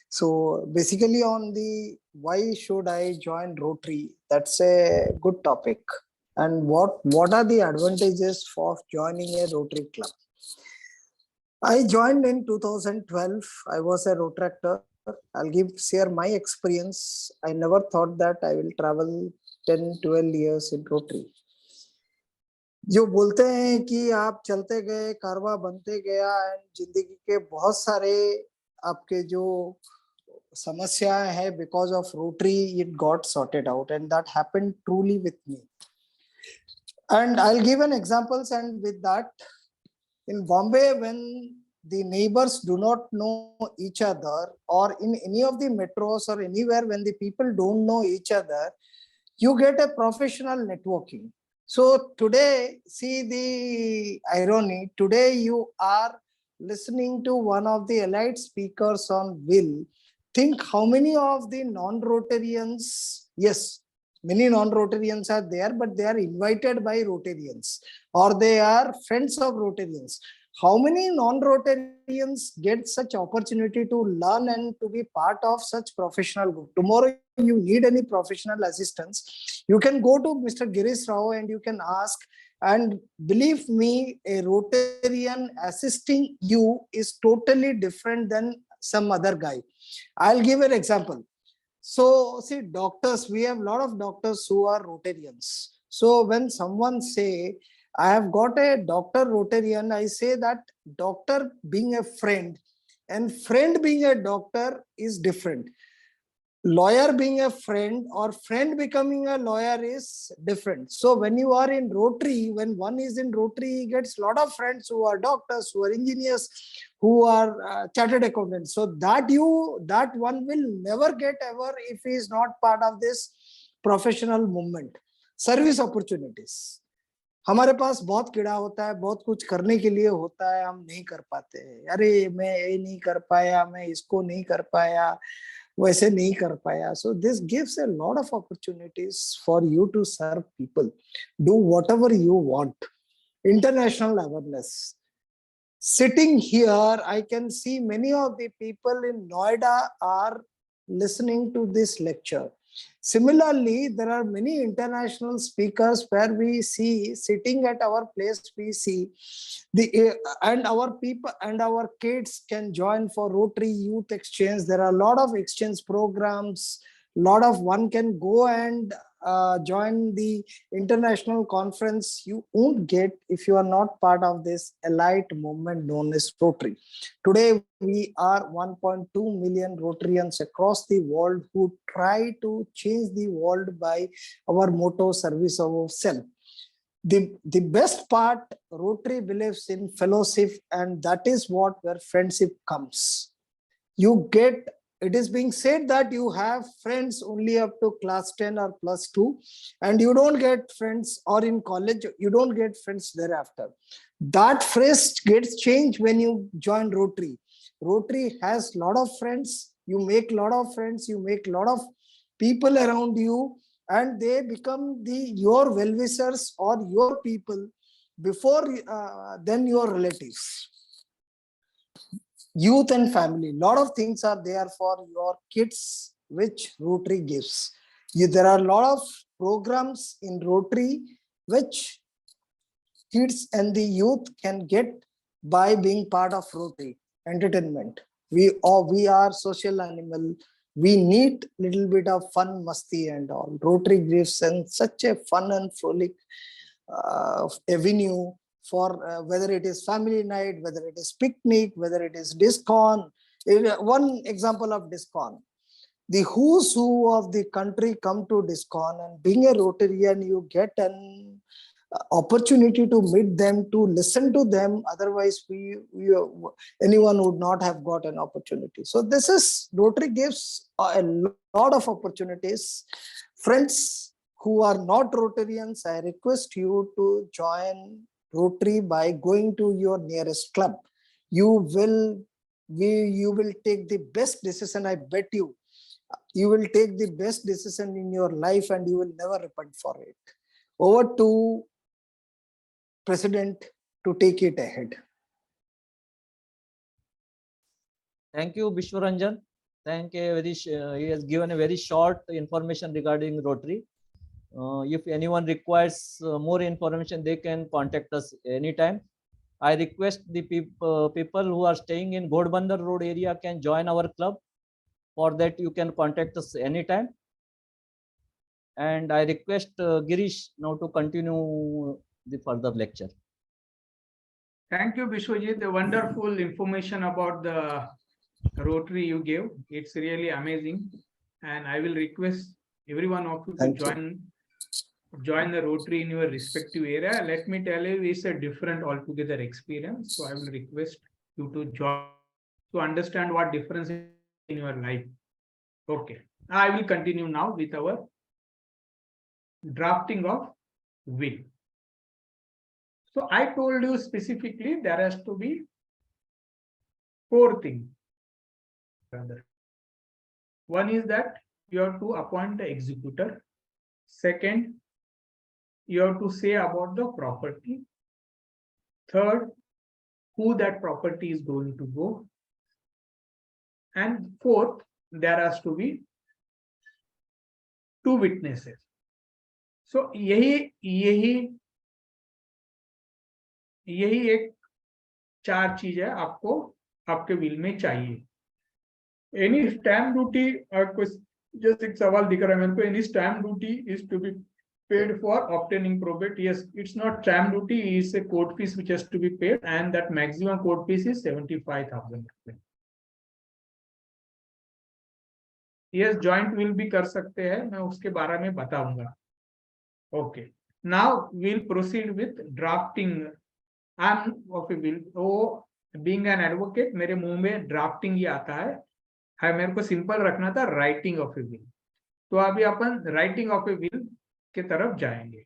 So basically on the why should I join Rotary, that's a good topic. And what are the advantages for joining a Rotary club? I joined in 2012. I was a Rotaractor. I'll share my experience. I never thought that I will travel 10-12 years in Rotary. जो बोलते हैं कि आप चलते गए, कारवा बनते गया, एंड जिंदगी के बहुत सारे आपके जो समस्या है because of rotary it got sorted out, and that happened truly with me. And I will give an examples, and with that in Bombay, when the neighbors do not know each other, or in any of the metros or anywhere when the people don't know each other, you get a professional networking. So today, see the irony, today you are listening to one of the elite speakers on will. Think how many of the non-Rotarians, yes, many non-Rotarians are there, but they are invited by Rotarians or they are friends of Rotarians. How many non-Rotarians get such opportunity to learn and to be part of such professional group? Tomorrow you need any professional assistance, you can go to Mr. Girish Rao and you can ask, and believe me, a Rotarian assisting you is totally different than some other guy. I'll give an example. So see, doctors, we have a lot of doctors who are Rotarians. So when someone say, I have got a doctor Rotarian, I say that doctor being a friend and friend being a doctor is different. Lawyer being a friend or friend becoming a lawyer is different. So when you are in Rotary, when one is in Rotary, he gets a lot of friends who are doctors, who are engineers, who are chartered accountants. So that one will never get ever if he is not part of this professional movement. Service opportunities. हमारे पास बहुत कीड़ा होता है, बहुत कुछ करने के लिए होता है, हम नहीं कर पाते. अरे मैं ये नहीं कर पाया, मैं इसको नहीं कर पाया, वैसे नहीं कर पाया. So this gives a lot of opportunities for you to serve people. Do whatever you want. International awareness. Sitting here, I can see many of the people in Noida are listening to this lecture. Similarly, there are many international speakers where we see sitting at our place, we see and our people and our kids can join for Rotary Youth Exchange. There are a lot of exchange programs, lot of one can go and join the international conference. You won't get if you are not part of this elite movement known as Rotary. Today, we are 1.2 million Rotarians across the world who try to change the world by our motto, service of self. the best part, Rotary believes in fellowship, and that is what where friendship comes. You get, it is being said that you have friends only up to class 10 or plus 2, and you don't get friends, or in college you don't get friends thereafter. That phrase gets changed when you join Rotary. Rotary has lot of friends, you make lot of friends, you make lot of people around you, and they become your well-wishers or your people before then your relatives, youth and family. Lot of things are there for your kids which Rotary gives you. There are a lot of programs in Rotary which kids and the youth can get by being part of Rotary. Entertainment, we are social animal, we need little bit of fun, masti and all. Rotary gives and such a fun and frolic avenue for whether it is family night, whether it is picnic, whether it is discon. One example of discon, the who's who of the country come to discon, and being a Rotarian you get an opportunity to meet them, to listen to them. Otherwise anyone would not have got an opportunity. So this is, Rotary gives a lot of opportunities. Friends who are not Rotarians, I request you to join Rotary by going to your nearest club. You will take the best decision, I bet you. You will take the best decision in your life and you will never repent for it. Over to President to take it ahead. Thank you, Vishwaranjan. He has given a very short information regarding Rotary. If anyone requires more information, they can contact us anytime. I request the people who are staying in Ghodbandar Road area can join our club. For that, you can contact us anytime. And I request Girish now to continue the further lecture. Thank you, Vishwajit. The wonderful information about the Rotary you gave. It's really amazing. And I will request every one of you to join the Rotary in your respective area. Let me tell you, it's a different altogether experience. So I will request you to join to understand what difference in your life. Okay. I will continue now with our drafting of will. So I told you specifically there has to be 4 things. One is that you have to appoint the executor. Second, you have to say about the property. Third, who that property is going to go. And fourth, there has to be 2 witnesses. So यही एक 4 चीज है आपको आपके will में चाहिए. Any stamp duty, just एक सवाल दिख रहा है मेरे को, any stamp duty is to be paid for obtaining probate. Yes, it's not stamp duty, it's a court fees which has to be paid, and that maximum court fees is 75,000 rupees. Yes, joint will भी कर सकते हैं, मैं उसके बारे में बताऊंगा. Okay, now we'll proceed with drafting of a will. तो being an advocate मेरे मुंह में drafting ही आता है मेरे को सिंपल रखना था writing of a will. तो अभी अपन writing of a will के तरफ जाएंगे.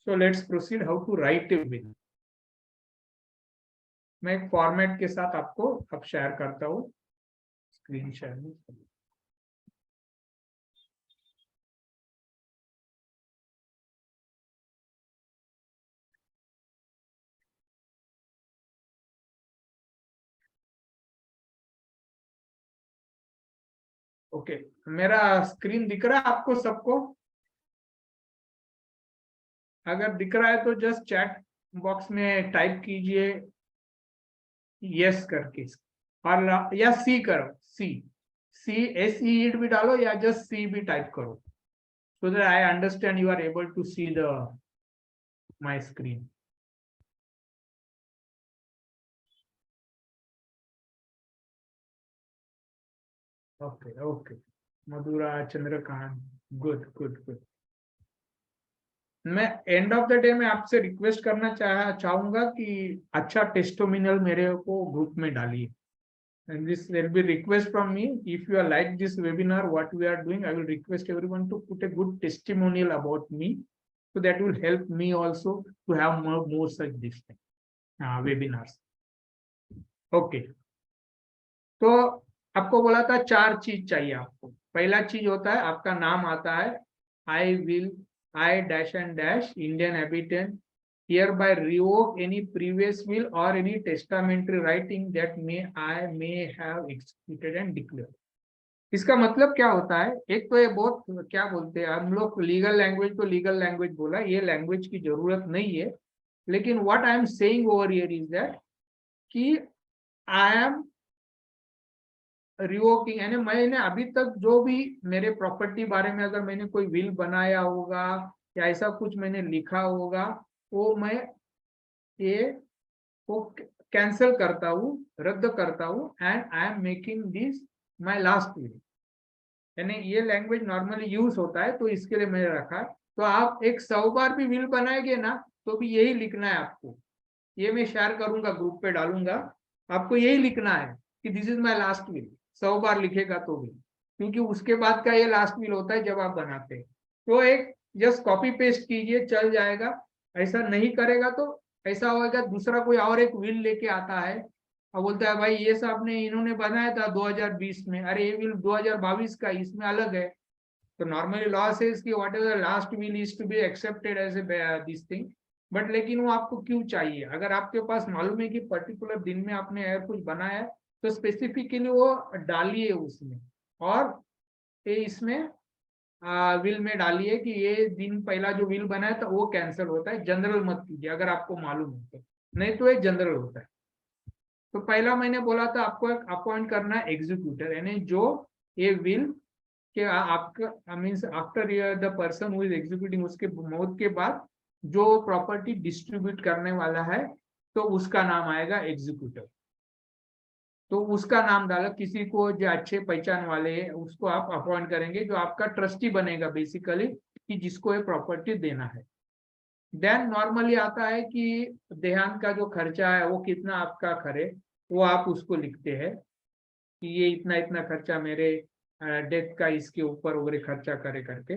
So let's proceed how to write a will. मैं एक फॉर्मेट के साथ आपको अब शेयर करता हूँ स्क्रीन शेयर में. ओके, मेरा स्क्रीन दिख रहा है आपको सबको? अगर दिख रहा है तो जस्ट चैट बॉक्स में टाइप कीजिए यस करके, और या सी करो, सी भी डालो या जस्ट सी भी टाइप करो, so that I understand you are able to see my screen. Okay, Madhura, Chandrakant, good. मैं एंड ऑफ द डे में आपसे रिक्वेस्ट करना चाहूंगा कि अच्छा टेस्टोमिनल मेरे को ग्रुप में डालिए. And this will be request from me. If you are like this webinar, what we are doing, I will request everyone to put a good testimonial about me. So that will help me also to have more such this thing, webinars. Okay. तो आपको बोला था 4 चीज चाहिए आपको. पहला चीज होता है आपका नाम आता है. I dash and dash Indian habitant hereby revoke any previous will or any testamentary writing that I may have executed and declared. इसका मतलब क्या होता है? एक तो ये बहुत क्या बोलते हैं हम लोग लीगल लैंग्वेज, तो लीगल लैंग्वेज बोला, ये लैंग्वेज की जरूरत नहीं है. लेकिन what I am saying over here is that कि आई एम रिवोकिंग, यानी मैंने अभी तक जो भी मेरे प्रॉपर्टी बारे में अगर मैंने कोई विल बनाया होगा या ऐसा कुछ मैंने लिखा होगा, वो मैं ये वो कैंसिल करता हूँ, रद्द करता हूँ. And I am making this my last will. यानी ये लैंग्वेज नॉर्मली यूज होता है, तो इसके लिए मैंने रखा है. तो आप एक 100 बार भी विल बनाएंगे ना, तो भी यही लिखना है आपको. ये मैं शेयर करूंगा, ग्रुप पे डालूंगा. आपको यही लिखना है कि this is my last will. 100 बार लिखेगा तो भी, क्योंकि उसके बाद का ये लास्ट विल होता है जब आप बनाते हैं. तो एक जस्ट कॉपी पेस्ट कीजिए, चल जाएगा. ऐसा नहीं करेगा तो ऐसा होगा दूसरा कोई और एक विल लेके आता है और बोलता है भाई ये सब ने इन्होंने बनाया था 2020 में, अरे ये विल 2022 का, इसमें अलग है. तो नॉर्मली लॉ से इसकी whatever last will is to be accepted as a this thing. But लेकिन वो आपको क्यों चाहिए? अगर आपके पास मालूम है कि पर्टिकुलर दिन में आपने अगर कुछ बनाया है, तो स्पेसिफिकली वो डालिए उसमें. और ये इसमें विल में डालिए कि ये दिन पहला जो विल बनाया था वो कैंसिल होता है. जनरल मत कीजिए अगर आपको मालूम है तो, नहीं तो ये जनरल होता है. तो पहला मैंने बोला था आपको एक अपॉइंट करना है एग्जीक्यूटर, यानी जो ये विल के आपका means after the person who is executing, उसके मौत के बाद जो प्रॉपर्टी डिस्ट्रीब्यूट करने वाला है, तो उसका नाम आएगा एग्जीक्यूटर. तो उसका नाम डालो. किसी को जो अच्छे पहचान वाले हैं उसको आप अपॉइंट करेंगे, जो आपका ट्रस्टी बनेगा बेसिकली, कि जिसको ये प्रॉपर्टी देना है. देन नॉर्मली आता है कि देहांत का जो खर्चा है वो कितना आपका खरे, वो आप उसको लिखते हैं कि ये इतना इतना खर्चा मेरे डेथ का इसके ऊपर वगैरह खर्चा करे करके.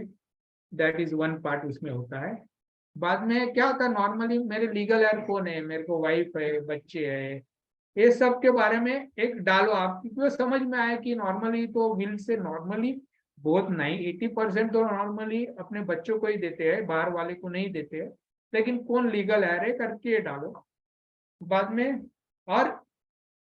दैट इज वन पार्ट उसमें होता है. बाद में क्या होता है, नॉर्मली मेरे लीगल एयर कौन है, मेरे को वाइफ है, बच्चे है, ये सब के बारे में एक डालो आप, क्योंकि समझ में आया कि नॉर्मली तो विल से नॉर्मली बहुत नहीं 80% तो नॉर्मली अपने बच्चों को ही देते हैं, बाहर वाले को नहीं देते हैं. लेकिन कौन लीगल है करके ये डालो बाद में. और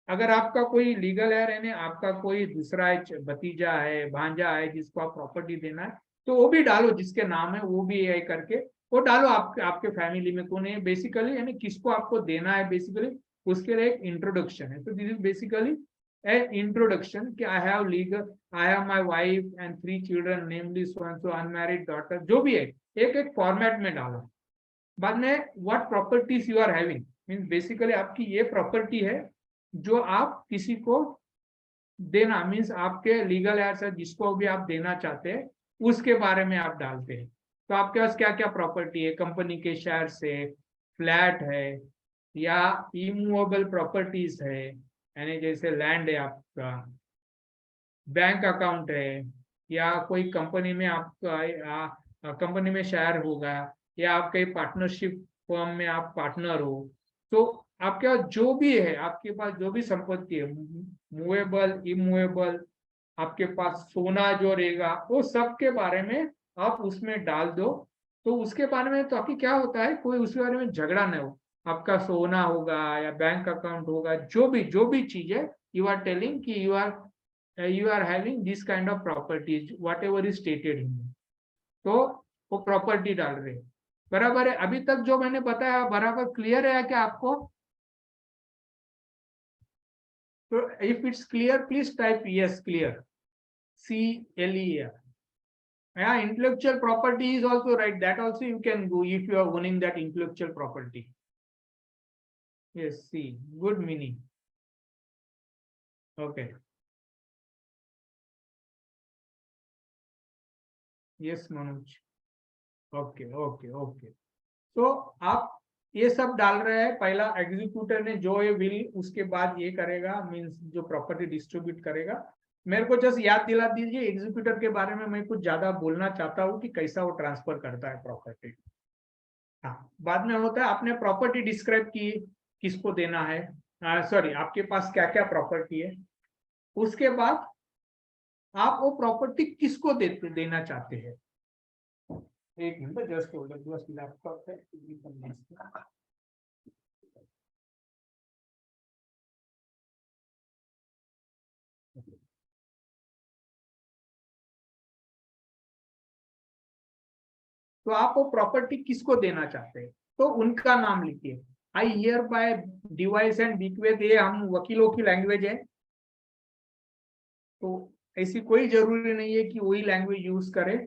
अगर आपका कोई लीगल है यानी आपका कोई दूसरा भतीजा है, भांजा है, जिसको आप प्रॉपर्टी देना है, तो वो भी डालो, जिसके नाम है वो भी ए करके वो डालो. आपके फैमिली में कौन है बेसिकली, यानी किसको आपको देना है बेसिकली, उसके लिए एक इंट्रोडक्शन है. तो this is basically a introduction कि I have legal, I have my wife and 3 children namely so and so unmarried daughter, जो भी है एक एक फॉर्मेट में डालो. बाद में what properties you are having, means basically आपकी ये प्रॉपर्टी है जो आप किसी को देना, मीन्स आपके लीगल एयर जिसको भी आप देना चाहते हैं उसके बारे में आप डालते हैं. तो आपके पास क्या क्या प्रॉपर्टी है, कंपनी के शेयर है, फ्लैट है, या इमूवेबल प्रॉपर्टीज है, यानी जैसे लैंड है आपका, बैंक अकाउंट है, या कोई कंपनी में आपका कंपनी में शेयर होगा, या आप कहीं पार्टनरशिप फर्म में आप पार्टनर हो. तो आपके पास जो भी है, आपके पास जो भी संपत्ति है, मूवेबल इमूवेबल, आपके पास सोना जो रहेगा, वो सब के बारे में आप उसमें डाल दो. तो उसके बारे में तो आपकी क्या होता है, कोई उसके बारे में झगड़ा नहीं हो. आपका सोना होगा या बैंक अकाउंट होगा, जो भी चीज है, यू आर टेलिंग कि you are having this kind of properties whatever is stated in. तो वो प्रॉपर्टी डाल रहे हैं. बराबर है? अभी तक जो मैंने बताया बराबर क्लियर है क्या आपको? So if it's clear, please type yes, clear. CLER. Yeah, intellectual property is also right. That also you can do if you are owning that intellectual property. Yes, see, good meaning. Okay. Yes, Manoj. Okay okay okay. तो आप ये सब डाल रहे हैं, पहला executor ने जो ये विल उसके बाद ये करेगा, मींस जो प्रॉपर्टी डिस्ट्रीब्यूट करेगा। मेरे को जस्ट याद दिला दीजिए एग्जीक्यूटर के बारे में, मैं कुछ ज्यादा बोलना चाहता हूँ कि कैसा वो ट्रांसफर करता है प्रॉपर्टी। हाँ, बाद में होता है आपने प्रॉपर्टी डिस्क्राइब की, किसको देना है, सॉरी आपके पास क्या क्या प्रॉपर्टी है, उसके बाद आप वो प्रॉपर्टी किसको देना चाहते हैं। एक मिनट जस्ट लैपटॉप है। तो आप वो प्रॉपर्टी किसको देना चाहते हैं, तो उनका नाम लिखिए। I hereby devise and bequeath, ये हम वकीलों की लैंग्वेज है, तो ऐसी कोई जरूरी नहीं है कि वही लैंग्वेज यूज करें।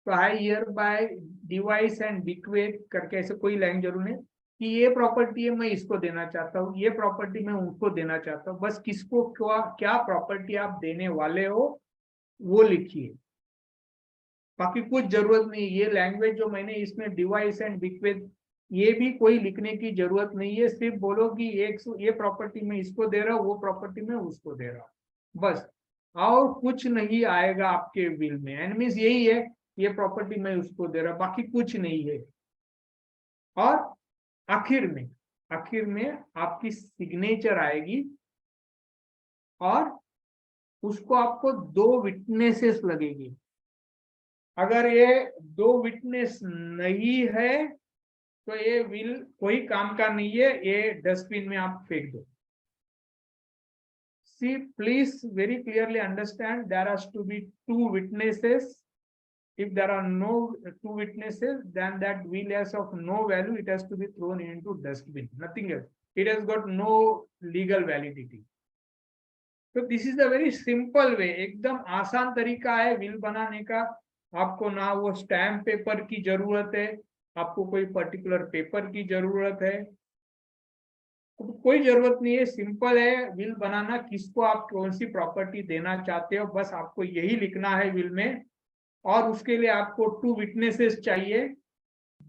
तो I hereby devise and bequeath करके ऐसे कोई लैंग्वेज जरूर नहीं कि ये प्रॉपर्टी है मैं इसको देना चाहता हूँ, ये प्रॉपर्टी मैं उनको देना चाहता हूँ। बस किसको क्या प्रॉपर्टी आप देने वाले हो वो लिखिए, बाकी कुछ जरूरत नहीं। ये लैंग्वेज जो मैंने इसमें डिवाइस एंड बिक्वेथ, ये भी कोई लिखने की जरूरत नहीं है। सिर्फ बोलो कि ये प्रॉपर्टी मैं इसको दे रहा हूँ, वो प्रॉपर्टी मैं उसको दे रहा हूँ, बस। और कुछ नहीं आएगा आपके विल में, एंड मीन्स यही है, ये प्रॉपर्टी मैं उसको दे रहा हूँ, बाकी कुछ नहीं है। और आखिर में आपकी सिग्नेचर आएगी, और उसको आपको 2 विटनेसेस लगेगी। अगर ये 2 विटनेस नहीं है तो ये विल कोई काम का नहीं है, ये डस्टबिन में आप फेंक दो। See, please very clearly understand there has to be 2 witnesses. If there are no 2 witnesses, then that will as of no value, it has to be thrown into dustbin, nothing else. It has got no legal validity. तो this is the very simple way, एकदम आसान तरीका है will बनाने का। आपको ना वो स्टैम्प पेपर की जरूरत है, आपको कोई पर्टिकुलर पेपर की जरूरत है, तो कोई जरूरत नहीं है। सिंपल है विल बनाना, किसको आप कौन सी प्रॉपर्टी देना चाहते हो, बस आपको यही लिखना है विल में। और उसके लिए आपको 2 विटनेसेस चाहिए,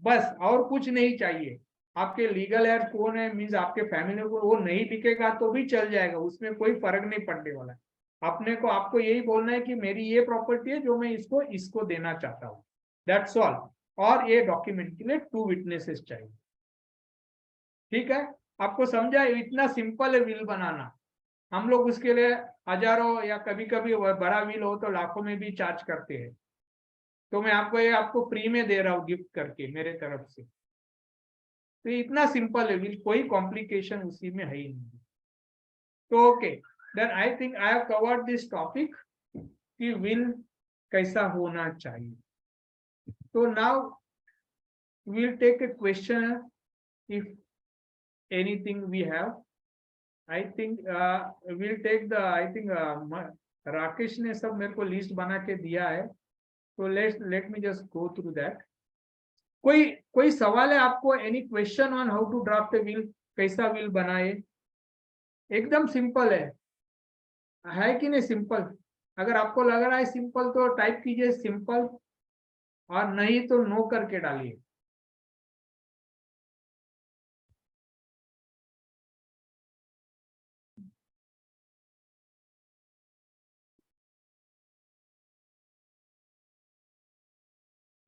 बस, और कुछ नहीं चाहिए। आपके लीगल हेयर कौन है, मीन्स आपके फैमिली को, वो नहीं लिखेगा तो भी चल जाएगा, उसमें कोई फर्क नहीं पड़ने वाला है। अपने को आपको यही बोलना है कि मेरी ये प्रॉपर्टी है जो मैं इसको देना चाहता हूँ, दैट्स ऑल। और ये डॉक्यूमेंट के लिए 2 विटनेसेस चाहिए, ठीक है। आपको समझा, इतना सिंपल है विल बनाना। हम लोग उसके लिए हजारों या कभी कभी बड़ा विल हो तो लाखों में भी चार्ज करते हैं। तो मैं आपको फ्री में दे रहा हूँ, गिफ्ट करके मेरे तरफ से। तो इतना सिंपल है विल, कोई कॉम्प्लिकेशन उसी में है ही नहीं। तो okay, then I think I have covered this topic कि विल कैसा होना चाहिए। तो now we'll take a question if anything we have. I think we'll take the, I think Rakesh ने सब मेरे को लिस्ट बना के दिया है, तो let me just go through that. कोई सवाल है आपको, any question on how to draft a will, कैसा विल बनाए? एकदम सिंपल है कि नहीं सिंपल? अगर आपको लग रहा है सिंपल तो टाइप कीजिए सिंपल, और नहीं तो नो करके डालिए।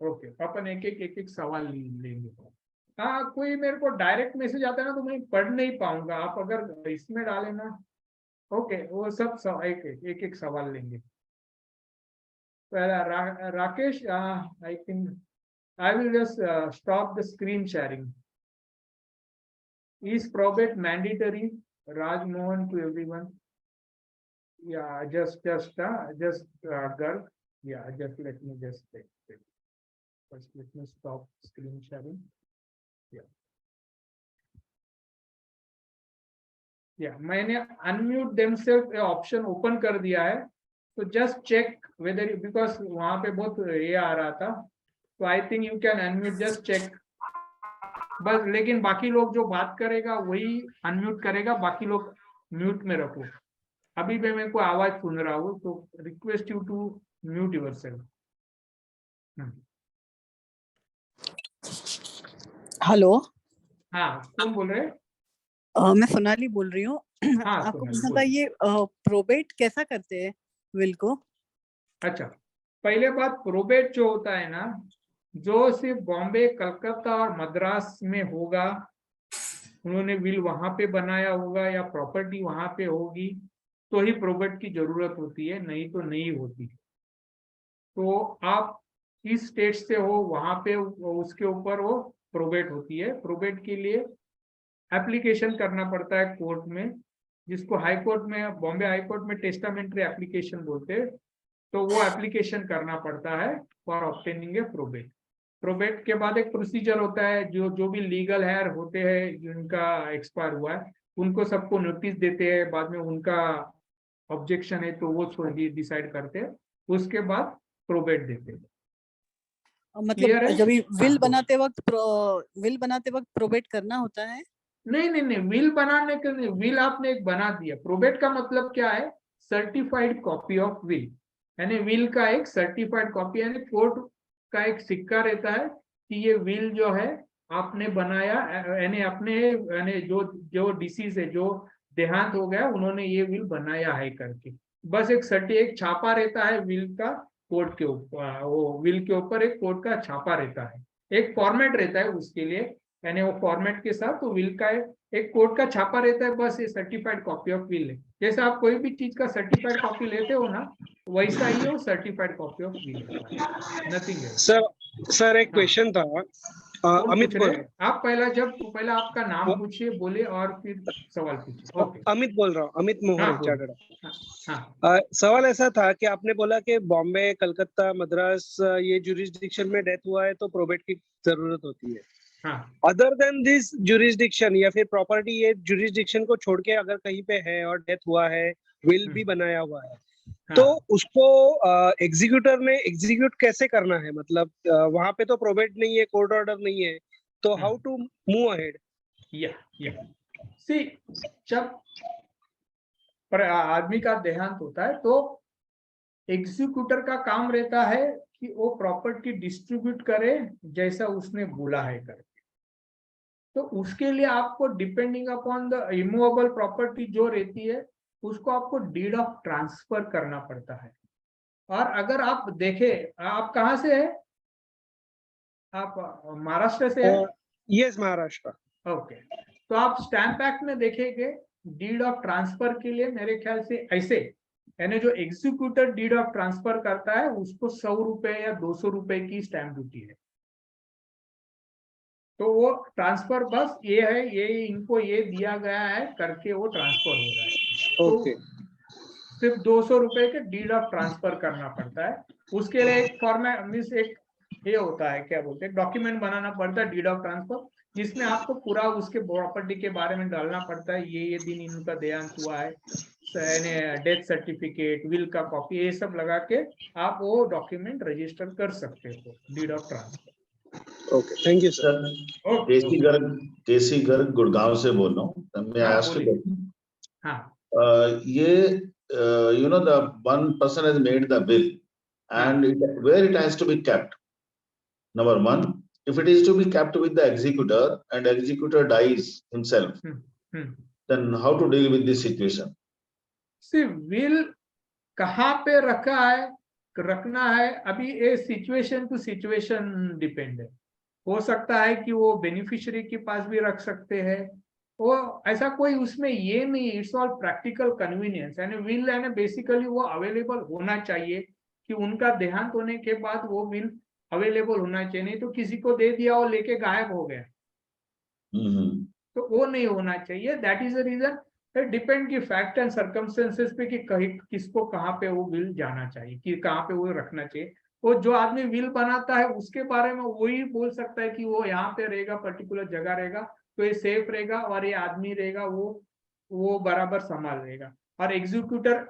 ओके, अपन एक एक सवाल लेंगे। हाँ, कोई मेरे को डायरेक्ट मैसेज आता है ना तो मैं पढ़ नहीं पाऊंगा, आप अगर इसमें डाले ना, ओके, वो सब एक सवाल लेंगे। पहला Rakesh, I think I will just stop the screen sharing. Is probate mandatory, Rajmohan to everyone? या just girl, yeah, just let me just take. First let me stop screen sharing. मैंने अनम्यूट देमसेल्फ ऑप्शन ओपन कर दिया है, तो just check whether, because वहां पे बहुत ये आ रहा था, तो I think you can unmute, just check बस। लेकिन बाकी लोग जो बात करेगा वही अनम्यूट करेगा, बाकी लोग म्यूट में रखो। अभी भी मैं कोई आवाज सुन रहा हूँ, तो request you to mute yourself. Hello. हाँ, कौन बोल रहे हैं? मैं सोनाली बोल रही हूँ। हाँ, आपको सोनाली, पूछना था बोलिए। ये प्रोबेट कैसा करते हैं विल को? अच्छा, पहले बात, प्रोबेट जो होता है ना, जो सिर्फ बॉम्बे, कलकत्ता और मद्रास में होगा, उन्होंने विल वहां पे बनाया होगा या प्रॉपर्टी वहां पे होगी, तो ही प्रोबेट की जरूरत होती है, नहीं तो नहीं होती। तो आप इस स्टेट से हो, वहां पे उसके ऊपर वो प्रोबेट होती है। प्रोबेट के लिए एप्लीकेशन करना पड़ता है कोर्ट में, जिसको हाई कोर्ट में, बॉम्बे हाई कोर्ट में टेस्टामेंट्री एप्लीकेशन बोलते हैं। तो वो एप्लीकेशन करना पड़ता है for obtaining A probate. Probate के बाद एक प्रोसीजर होता है, जो जो भी लीगल हेयर होते हैं जिनका एक्सपायर हुआ है, उनको सबको नोटिस देते हैं, बाद में उनका ऑब्जेक्शन है तो वो डिसाइड करते हैं, उसके बाद प्रोबेट देते हैं। मतलब क्लियर है? जब हाँ, विल बनाते वक्त प्रोबेट करना होता है? नहीं नहीं नहीं, विल बनाने के लिए, विल आपने एक बना दिया, प्रोबेट का मतलब क्या है? सर्टिफाइड कॉपी ऑफ विल, यानी विल का एक सर्टिफाइड कॉपी, यानी कोर्ट का एक सिक्का रहता है कि ये विल जो है आपने बनाया, यानी अपने, यानी जो जो डिसीज है, जो देहांत हो गया, उन्होंने ये विल बनाया है करके, बस एक छापा रहता है विल का कोर्ट के ऊपर, वो विल के ऊपर एक कोर्ट का छापा रहता है, एक फॉर्मेट रहता है उसके लिए, यानी वो फॉर्मेट के साथ तो विल का एक कोर्ट का छापा रहता है, बस ये सर्टिफाइड कॉपी ऑफ विल है। जैसे आप कोई भी चीज का सर्टिफाइड कॉपी लेते हो ना, वैसा ही वो सर्टिफाइड कॉपी ऑफ विल होता है, नथिंग एल्स। सर एक हाँ, क्वेश्चन था। कौन अमित पूछ रहे बोल हैं आप? पहला आपका नाम पूछिए, बोले, और फिर सवाल पूछिए। ओके। अमित बोल रहा हूँ, अमित मोहरे हाँ, चार्टर्ड। बोलिए। हाँ, सवाल ऐसा था कि आपने बोला कि बॉम्बे, कलकत्ता, मद्रास ये जुरिस्डिक्शन में डेथ हुआ है तो प्रोबेट की जरूरत होती है। हाँ, अदर देन दिस जुरिस्डिक्शन या फिर प्रॉपर्टी ये जुरिस्डिक्शन को छोड़ के अगर कहीं पे है और डेथ हुआ है, विल भी बनाया हुआ है, तो हाँ, उसको एग्जीक्यूटर ने एग्जीक्यूट कैसे करना है? मतलब वहां पे तो प्रोबेट नहीं है, कोर्ट ऑर्डर नहीं है, तो हाउ टू मूव अहेड? या सी, जब पर आदमी का देहांत होता है तो एग्जीक्यूटर का काम रहता है कि वो प्रॉपर्टी डिस्ट्रीब्यूट करे जैसा उसने बोला है करके। तो उसके लिए आपको depending upon the immovable property जो रहती है, उसको आपको डीड ऑफ ट्रांसफर करना पड़ता है। और अगर आप देखें, आप कहाँ से है? आप महाराष्ट्र से है? यस, महाराष्ट्र। ओके, तो आप स्टैंप एक्ट में देखेंगे, डीड ऑफ ट्रांसफर के लिए मेरे ख्याल से ऐसे, यानी जो एग्जीक्यूटर डीड ऑफ ट्रांसफर करता है उसको 100 रुपए या 200 रुपए की स्टैंप ड्यूटी है। तो वो ट्रांसफर बस ये है, ये इनको ये दिया गया है करके वो ट्रांसफर हो रहा है। ओके। तो सिर्फ 200 रुपए के डीड ऑफ ट्रांसफर करना पड़ता है। उसके लिए एक फॉर्मेट मीन्स एक ये होता है, क्या बोलते हैं, डॉक्यूमेंट बनाना पड़ता है डीड ऑफ ट्रांसफर, जिसमें आपको पूरा उसके प्रॉपर्टी के बारे में डालना पड़ता है, ये दिन इनका देहांत हुआ है, डेथ सर्टिफिकेट, विल का कॉपी, ये सब लगा के आप वो डॉक्यूमेंट रजिस्टर कर सकते हो, deed of transfer. Okay, thank you sir. K C Garg Gurgaon से बोल रहा हूँ। मैं हाँ, asked बोलिए। you, हाँ, ये you know the one person has made the will and where it has to be kept. Number one, if it is to be kept with the executor and executor dies himself, then how to deal with this situation? See, will कहाँ पे रखना है, अभी ये situation to situation depend है। हो सकता है कि वो बेनिफिशियरी के पास भी रख सकते हैं, वो ऐसा कोई उसमें ये नहीं, इट्स ऑल प्रैक्टिकल कन्वीनियंस। यानी विल यानी बेसिकली वो अवेलेबल होना चाहिए, कि उनका देहांत होने के बाद वो विल अवेलेबल होना चाहिए, नहीं तो किसी को दे दिया और लेके गायब हो गया, तो वो नहीं होना चाहिए। That is the reason, depend की फैक्ट एंड सर्कमस्टेंसेस पे कि कहीं किसको कहाँ पे वो विल जाना चाहिए, कि कहाँ पे वो रखना चाहिए। वो जो आदमी विल बनाता है उसके बारे में वही बोल सकता है कि वो यहाँ पे रहेगा, पर्टिकुलर जगह रहेगा तो ये सेफ रहेगा, और ये आदमी रहेगा वो बराबर संभाल रहेगा। और एग्जीक्यूटर,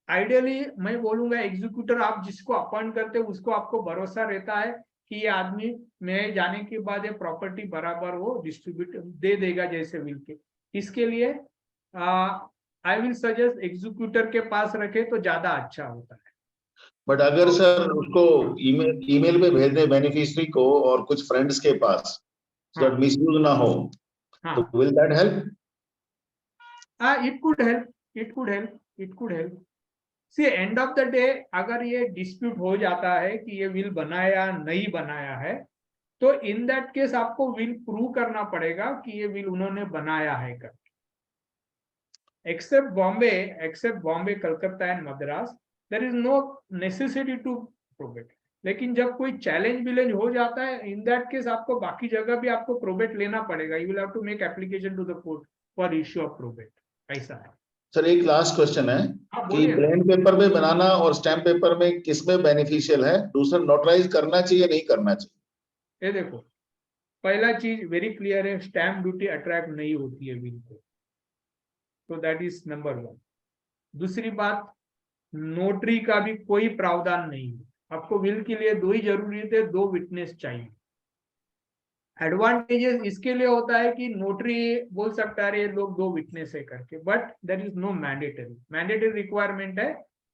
आइडियली मैं बोलूंगा, एग्जीक्यूटर आप जिसको अपॉइंट करते हो उसको आपको भरोसा रहता है कि ये आदमी मैं जाने के बाद ये प्रॉपर्टी बराबर वो डिस्ट्रीब्यूट दे देगा जैसे विल के। इसके लिए आई विल सजेस्ट एग्जीक्यूटर के पास रखे तो ज्यादा अच्छा होता है। बट अगर सर उसको ईमेल पे भेज दे बेनिफिशियरी को और कुछ फ्रेंड्स के पास, so that misuse ना हो, हाँ, so will that help? it could help, it could help, it could help. See, end of the day अगर ये डिस्प्यूट हो जाता है कि ये विल बनाया नहीं बनाया है, तो इन दैट केस आपको विल प्रूव करना पड़ेगा कि ये विल उन्होंने बनाया है कर। Except Bombay, Calcutta and Madras, there is no necessity to prove it. लेकिन जब कोई चैलेंज विलेंज हो जाता है, इन दैट केस आपको बाकी जगह भी आपको प्रोबेट लेना पड़ेगा। You will have to make application to the court for issue of probate. ऐसा है। सर एक लास्ट क्वेश्चन है हाँ, कि बोलिए। प्लेन पेपर में बनाना और स्टैम्प पेपर में किसमें बेनिफिशियल है? दूसरा, नोटराइज करना चाहिए नहीं करना चाहिए? ये देखो, पहला चीज वेरी क्लियर है, स्टैम्प ड्यूटी अट्रैक्ट नहीं होती है विल को, तो दैट इज नंबर 1। दूसरी बात, नोटरी का भी कोई प्रावधान नहीं है। आपको विल के लिए 2 ही जरूरी थे, 2 विटनेस चाहिए। एडवांटेजेस इसके लिए होता है कि नोटरी बोल सकता है ये लोग 2 विटनेस है करके, but there is no mandatory requirement है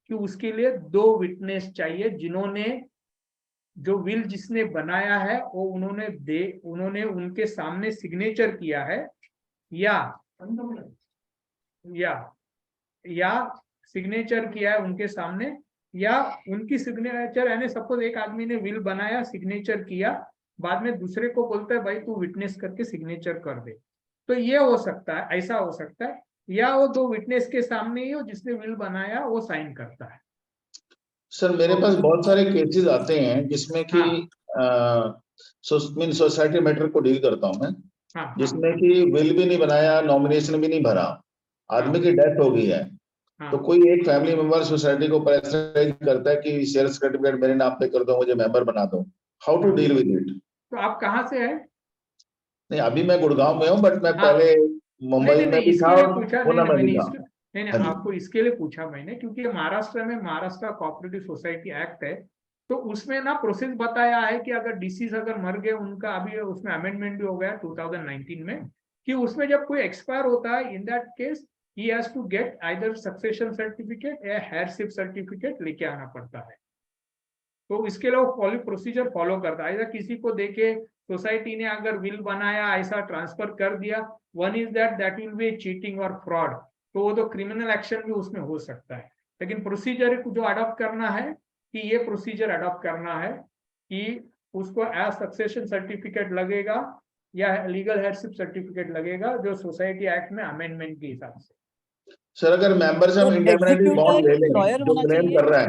कि उसके लिए 2 विटनेस चाहिए, जिन्होंने जो विल जिसने बनाया है वो उन्होंने उनके सामने सिग्नेचर किया है, या सिग्नेचर किया है उनके सामने, या उनकी सिग्नेचर, यानी सपोज एक आदमी ने विल बनाया, सिग्नेचर किया, बाद में दूसरे को बोलता है भाई तू विटनेस करके सिग्नेचर कर दे, तो ये हो सकता है, ऐसा हो सकता है। या वो 2 विटनेस के सामने ही हो, जिसने विल बनाया वो साइन करता है। सर मेरे पास बहुत सारे केसेस आते हैं जिसमें कि सोसाइटी मैटर को डील करता हूं मैं, हाँ, जिसमें कि विल भी नहीं बनाया, नॉमिनेशन भी नहीं भरा, आदमी की डेथ हो गई है, तो कोई एक फैमिली मेंबर सोसाइटी को प्रेशराइज करता है कि शेयर सर्टिफिकेट मेरे नाम पे कर दो, मुझे मेंबर बना दो। How to deal with it? तो आप कहाँ से है? नहीं, अभी मैं गुड़गांव में हूँ, बट मैं हाँ। पहले मुंबई में भी था और पूछा पुणे में भी था। नहीं, हाँ जी। आपको इसके लिए पूछा मैंने, क्योंकि महाराष्ट्र में महाराष्ट्र कोऑपरेटिव सोसाइटी एक्ट है, तो उसमें ना प्रोसेस बताया है कि अगर डिसीज अगर मर गए उनका, अभी उसमें अमेंडमेंट भी हो गया 2019 में, कि उसमें जब कोई एक्सपायर होता है, in that case he has to get either succession certificate या हेयरशिप सर्टिफिकेट लेके आना पड़ता है। तो इसके लिए वो प्रोसीजर फॉलो करता है। ऐसा किसी को देखे सोसाइटी ने अगर विल बनाया, ऐसा ट्रांसफर कर दिया, one is that will be cheating और फ्रॉड, तो वो तो क्रिमिनल एक्शन भी उसमें हो सकता है। लेकिन प्रोसीजर जो अडॉप्ट करना है, कि ये प्रोसीजर अडॉप्ट करना है कि उसको एज सक्सेशन सर्टिफिकेट लगेगा या लीगल हेयरशिप सर्टिफिकेट लगेगा, जो सोसाइटी एक्ट में अमेंडमेंट के हिसाब से। सर अगर मेंबर से हम तो इंडेमनिटी बॉन्ड ले executor लें, lawyer जो होना क्लेम चाहिए? कर रहा है,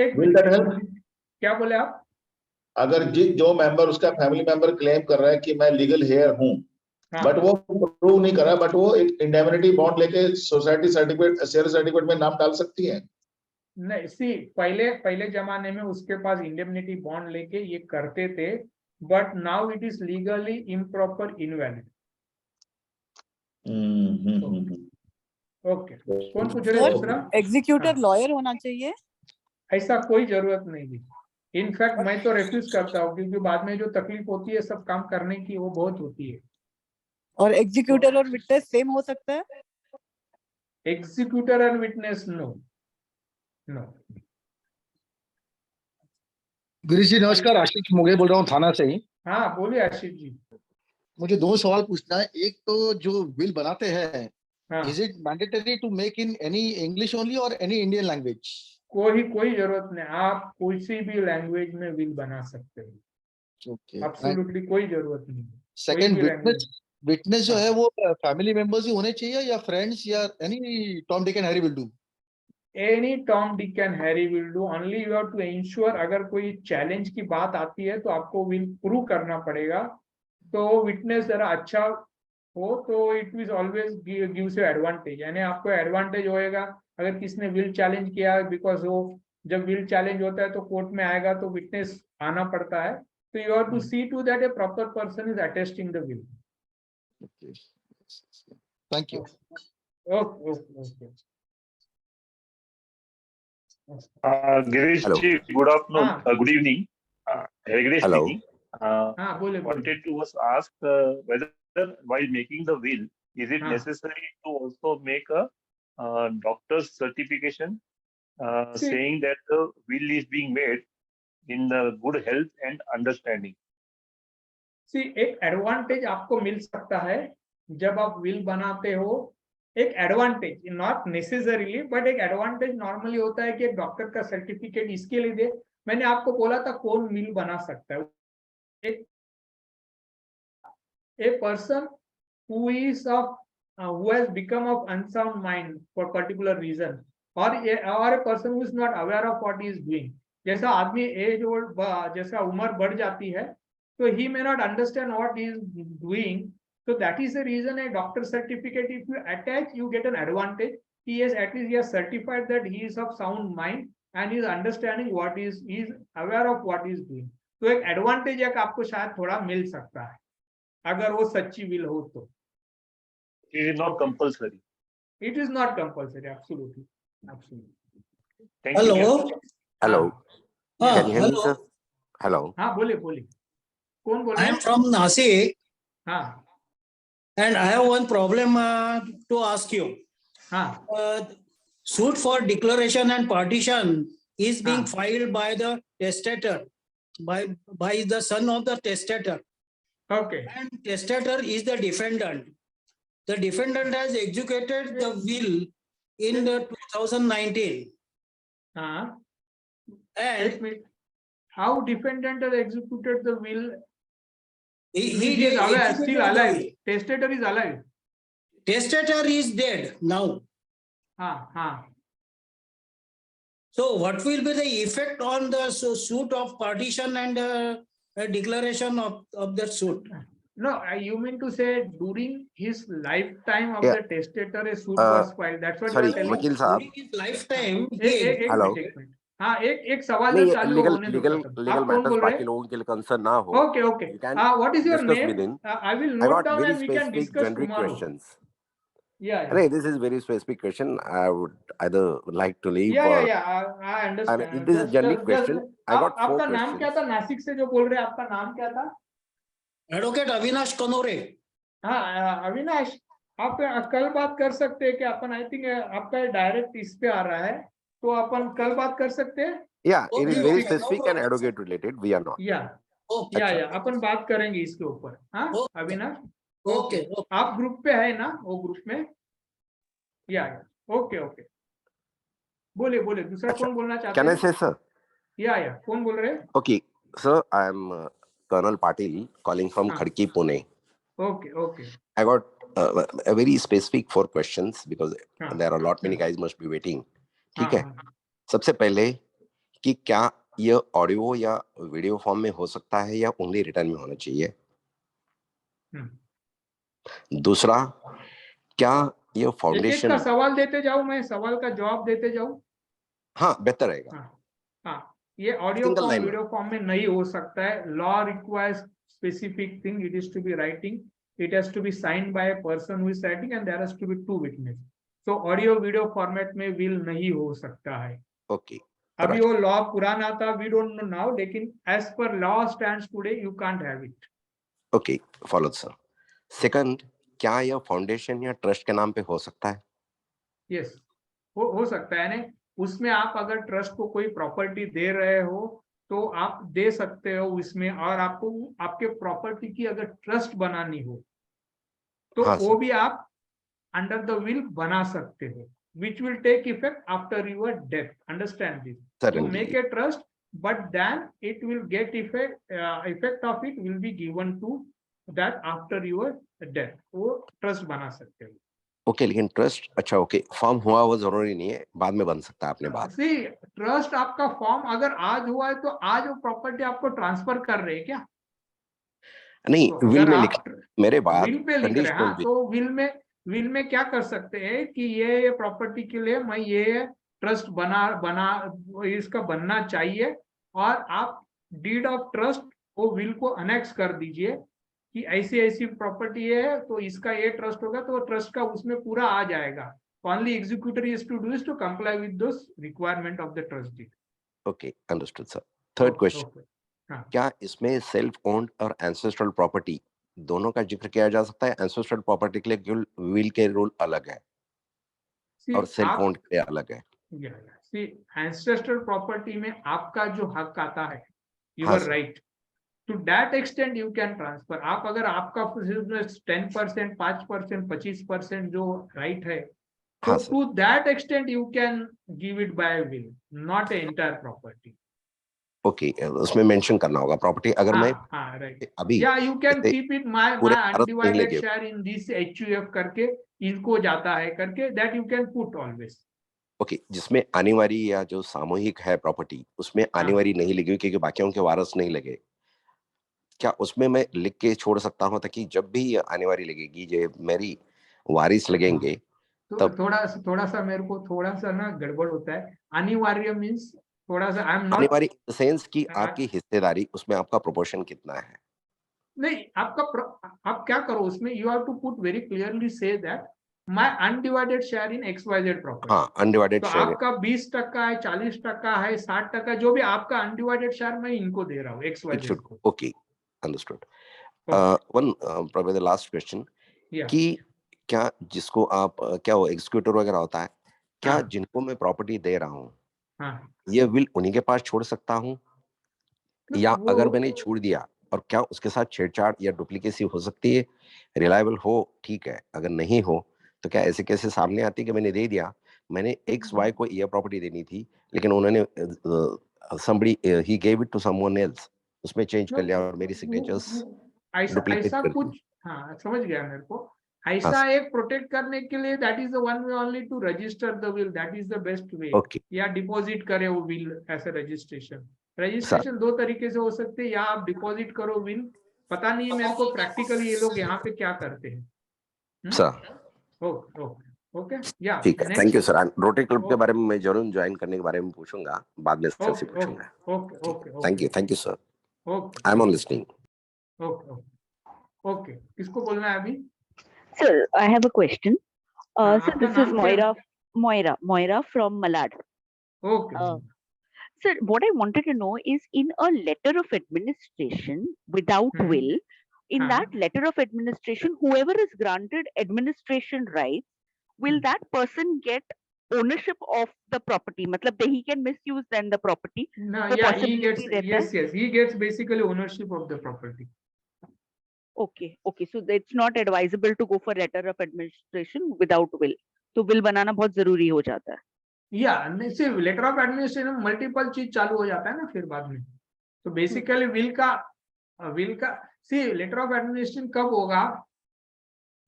एक will that help? मिनट, क्या बोले आप? अगर जो मेंबर, उसका फैमिली मेंबर क्लेम कर रहा है कि मैं लीगल हेयर हूं, हाँ, बट वो प्रूव नहीं कर रहा, बट वो एक इंडेमनिटी बॉन्ड लेके सोसाइटी सर्टिफिकेट, शेयर सर्टिफिकेट में नाम डाल सकती है? नहीं, सी पहले जमाने में उसके पास इंडेमनिटी बॉन्ड लेके ये करते थे, but now it is legally improper invalid. Okay, कौन पूछ रहे दूसरा? एग्जीक्यूटर हाँ। लॉयर होना चाहिए? ऐसा कोई जरूरत नहीं है। इनफैक्ट मैं तो रेफ्यूज करता हूँ, क्योंकि बाद में जो तकलीफ होती है सब काम करने की, वो बहुत होती है। और एग्जीक्यूटर और विटनेस सेम हो सकता है? Executor and witness no. Girish ji नमस्कार, आशीष मोगे बोल रहा हूँ थाना से ही। हाँ, बोलिए आशीष जी। मुझे 2 सवाल पूछना है। एक तो जो बिल बनाते हैं, हाँ, is it mandatory to make in any English only और एनी इंडियन लैंग्वेज? कोई जरूरत नहीं, आप कोई भी लैंग्वेज में विल बना सकते हो। ओके। एब्सोल्युटली कोई जरूरत नहीं। सेकंड, विटनेस जो हाँ। है वो फैमिली मेंबर्स ही होने चाहिए या फ्रेंड्स या any Tom Dick and Harry will do? Any Tom Dick and Harry will do, only you have to ensure अगर कोई चैलेंज की बात आती है तो आपको विल प्रूव करना पड़ेगा। तो विटनेस जरा अच्छा हो तो it will always gives you advantage, यानी आपको एडवांटेज होएगा अगर किसने विल चैलेंज किया, बिकॉज वो जब विल चैलेंज होता है तो कोर्ट में आएगा तो विटनेस आना पड़ता है, तो you have to see to that a proper person is attesting the will. Okay. Thank you. Okay. Girish Hello. ji, good afternoon, हाँ। good evening. Girish Hello. speaking. हाँ, बोले। Wanted to ask whether while making the will, is it हाँ। necessary to also make a doctor's certification See- saying that the will is being made in the good health and understanding? सी एक advantage आपको मिल सकता है जब आप will बनाते हो, एक एडवांटेज, नॉट नेसेसरीली बट एक एडवांटेज नॉर्मली होता है कि एक डॉक्टर का सर्टिफिकेट इसके लिए दे। मैंने आपको बोला था कौन विल बना सकता है, एक a person who is of who has become of unsound mind for particular reason, or a person who is not aware of what he is doing. जैसा आदमी एज ओल्ड जैसा उम्र बढ़ जाती है तो he may not understand what he is doing, so that is the reason a doctor certificate if you attach you get an advantage. He is at least he has certified that he is of sound mind and he is understanding what he is aware of what he is doing. तो एक advantage एक आपको शायद थोड़ा मिल सकता है अगर वो सच्ची विल हो तो। It is not compulsory. It is not compulsory, absolutely, absolutely. Thank you. Hello. Hello. हाँ, Can you hear me, hello. sir? Hello. हाँ बोले बोले, कौन बोल I रहे am हैं? from Nashik हाँ and I have one problem to ask you. हाँ Suit for declaration and partition is being हाँ filed by the testator, by the son of the testator, okay, and testator is the defendant. The defendant has executed the will in the 2019, हाँ and एक minute, how defendant has executed the will? he is aware, still executed the alive, will. testator is alive. Testator is dead now. हाँ हाँ, So what will be the effect on the suit of partition and declaration of that suit? no, you mean to say during his lifetime of Yeah. the testator a suit was filed, that's what you Sorry, are telling? Vakil Sahab. During his lifetime, एक Hello. Minute, एक minute, हाँ एक सवाल नहीं, जब चालू legal होने दो खत्म। legal आप कौन matters बोल रहे बाकी हैं? लोगों के लिए concern ना हो. Okay, okay. You can What is your discuss name? within. I will I note got down very and we can specific discuss generic tomorrow. questions. Yeah, No, this is very specific question. I would either like to leave yeah, or I and understand. this is generic question. I got four आपका नाम क्या questions. था? नासिक से जो बोल रहे हैं, आपका नाम क्या था? Advocate Avinash Kanore. हाँ अविनाश, आप कल बात कर सकते हैं क्या? अपन आई थिंक आपका डायरेक्ट इस पे आ रहा है, तो अपन कल बात कर सकते हैं? Yeah, it is Okay, very okay. specific and advocate related. We are not. या अच्छा. अपन बात करेंगे इसके ऊपर। हाँ Okay. अविनाश, Okay. आप ग्रुप पे है ना? वो ग्रुप में या ओके ओके, बोले बोले, दूसरा अच्छा. कौन बोलना चाहते Can I हैं? say, sir? या कौन बोल रहे हैं? Okay, sir, I am Colonel Patil calling from हाँ. Khadki, Pune. Okay, okay. I got a very specific 4 questions because हाँ. there are a lot many guys must be waiting. ठीक है. हाँ, सबसे पहले कि क्या ये ऑडियो या वीडियो फॉर्म में हो सकता है या ओनली रिटर्न में होना चाहिए? दूसरा, क्या ये एक एक फाउंडेशन का सवाल देते जाऊं, मैं सवाल का जवाब देते जाऊं? हाँ बेहतर रहेगा. हाँ, ये ऑडियो Single फॉर्म line में. वीडियो फॉर्म में नहीं हो सकता है. Law requires specific thing, it is to be writing, it has to be signed by a person who is writing and there has to be 2 witness. So audio video format में will नहीं हो सकता है. Okay. अभी वो law पुराना था, we don't know now, लेकिन as per law stands today you can't have it. Okay, follow sir. Second, क्या यह फाउंडेशन या ट्रस्ट के नाम पे हो सकता है? यस, हो सकता है. ना, उसमें आप अगर ट्रस्ट को कोई प्रॉपर्टी दे रहे हो तो आप दे सकते हो उसमें, और आपको आपके प्रॉपर्टी की अगर ट्रस्ट बनानी हो तो हाँ, वो भी आप अंडर द विल बना सकते हो, which will take effect after your death. Understand this. You make a trust, but then it will get effect of it will be given to that after your death. वो trust बना सकते हो. Okay, लेकिन trust अच्छा okay form हुआ वो जरूरी नहीं है, बाद में बन सकता है अपने बाद. सी ट्रस्ट आपका फॉर्म अगर आज हुआ है तो आज वो प्रॉपर्टी आपको ट्रांसफर कर रहे हैं क्या? नहीं, तो विल अगर में आप लिख मेरे बाद विल पे लिख रहे हैं, हाँ, कंडीशनल तो विल में क्या कर सकते हैं कि ये प्रॉपर्टी के लिए मैं ये ट्रस्ट बना इसका बनना चाहिए, और आप डीड ऑफ ट्रस्ट वो विल को अनेक्स कर दीजिए कि ऐसी ऐसी प्रॉपर्टी है तो इसका ये ट्रस्ट होगा, तो ट्रस्ट का उसमें पूरा आ जाएगा. Only executor is to do is to comply with those requirement of the trust deed. Okay, understood sir. Third question, हाँ. क्या इसमें सेल्फ ओन्ड और एंसेस्ट्रल प्रॉपर्टी दोनों का जिक्र किया जा सकता है? एंसेस्ट्रल प्रॉपर्टी के लिए विल के रूल अलग है और सेल्फ ओन्ड के लिए अलग है. एंसेस्ट्रल प्रॉपर्टी में आपका जो हक आता है, हाँ, your right, to that extent you can transfer. आप अगर आपका 10%, 5%, 25% जो right है, हाँ so sir, to that extent you can give it by will, not a entire property. Okay, उसमें मेंशन करना होगा प्रॉपर्टी अगर मैं हाँ, right. अभी Yeah, you can जैसे keep it my पूरे भारत में नहीं undivided लगे, share in this HUF करके इनको जाता है करके, that you can put always. Okay, जिसमें आने वाली या जो सामूहिक है प्रॉपर्टी उसमें आने वाली नहीं लगी हुई क्योंकि बाकियों के वारस नहीं लगे, क्या उसमें मैं लिख के छोड़ सकता हूँ ताकि जब भी ये आने वाली लगेगी जो मेरी वारिस लगेंगे तो तब थोड़ा सा मेरे को थोड़ा सा ना गड़बड़ होता है. अनिवार्य मीन्स थोड़ा सा आई एम आने नॉट. वाली इन द सेंस कि आपकी हिस्सेदारी उसमें आपका प्रोपोर्शन कितना है? नहीं, आप क्या करो उसमें, you have to put very clearly say that my undivided share in XYZ property. हाँ, अनडिवाइडेड तो शेयर आपका 20% है, 40% है, 60%, जो भी आपका अनडिवाइडेड शेयर मैं इनको दे रहा हूँ इट XYZ शुड, को. Okay, understood. One probably the last question कि क्या जिसको आप क्या वो एग्जीक्यूटर वगैरह होता है, क्या जिनको मैं प्रॉपर्टी दे रहा हूँ ये विल उन्हीं के पास छोड़ सकता हूँ या अगर मैंने छोड़ दिया और क्या उसके साथ छेड़छाड़ या डुप्लीकेसी हो सकती है? रिलायबल हो ठीक है, अगर नहीं हो तो क्या ऐसे कैसे सामने आती है कि मैंने दे दिया, मैंने XY को ये प्रॉपर्टी देनी थी लेकिन उन्होंने somebody he gave it to someone else, उसमें चेंज कर लिया और मेरी सिग्नेचर्स डुप्लीकेट ऐसा कर दी. कुछ, हाँ समझ गया मेरे को. ऐसा एक प्रोटेक्ट करने के लिए that is the one way only to register the will, that is the best way. Okay या डिपॉजिट करे वो विल एज ए रजिस्ट्रेशन दो तरीके से हो सकते हैं, या आप डिपॉजिट करो विल. पता नहीं मेरे को प्रैक्टिकली ये लोग यहाँ पे क्या करते हैं. सर, ओके ओके ओके, या ठीक है, thank you sir. Rotary club के बारे में मैं जरूर ज्वाइन करने के बारे में पूछूंगा, बाद में सर से पूछूंगा. Okay okay thank you sir, okay, I am on listening. Okay okay okay. किसको बोलना है अभी? Sir, I have a question. Sir, आपका this is नाम क्या है? Moira from Malad. Okay. Sir, what I wanted to know is in a letter of administration without will, in that letter of administration, whoever is granted administration rights, will that person get ownership of the property? Matlab he can misuse then the property. No, वो yeah, he possibility gets, रहता है? yes, he gets basically ownership of the property. Okay, so it's not advisable to go for letter of administration without will. तो will बनाना बहुत जरूरी हो जाता है. Yeah, सिर्फ लेटर ऑफ एडमिनिस्ट्रेशन में मल्टीपल चीज चालू हो जाता है ना फिर बाद में. तो बेसिकली विल का सी लेटर ऑफ एडमिनिस्ट्रेशन कब होगा?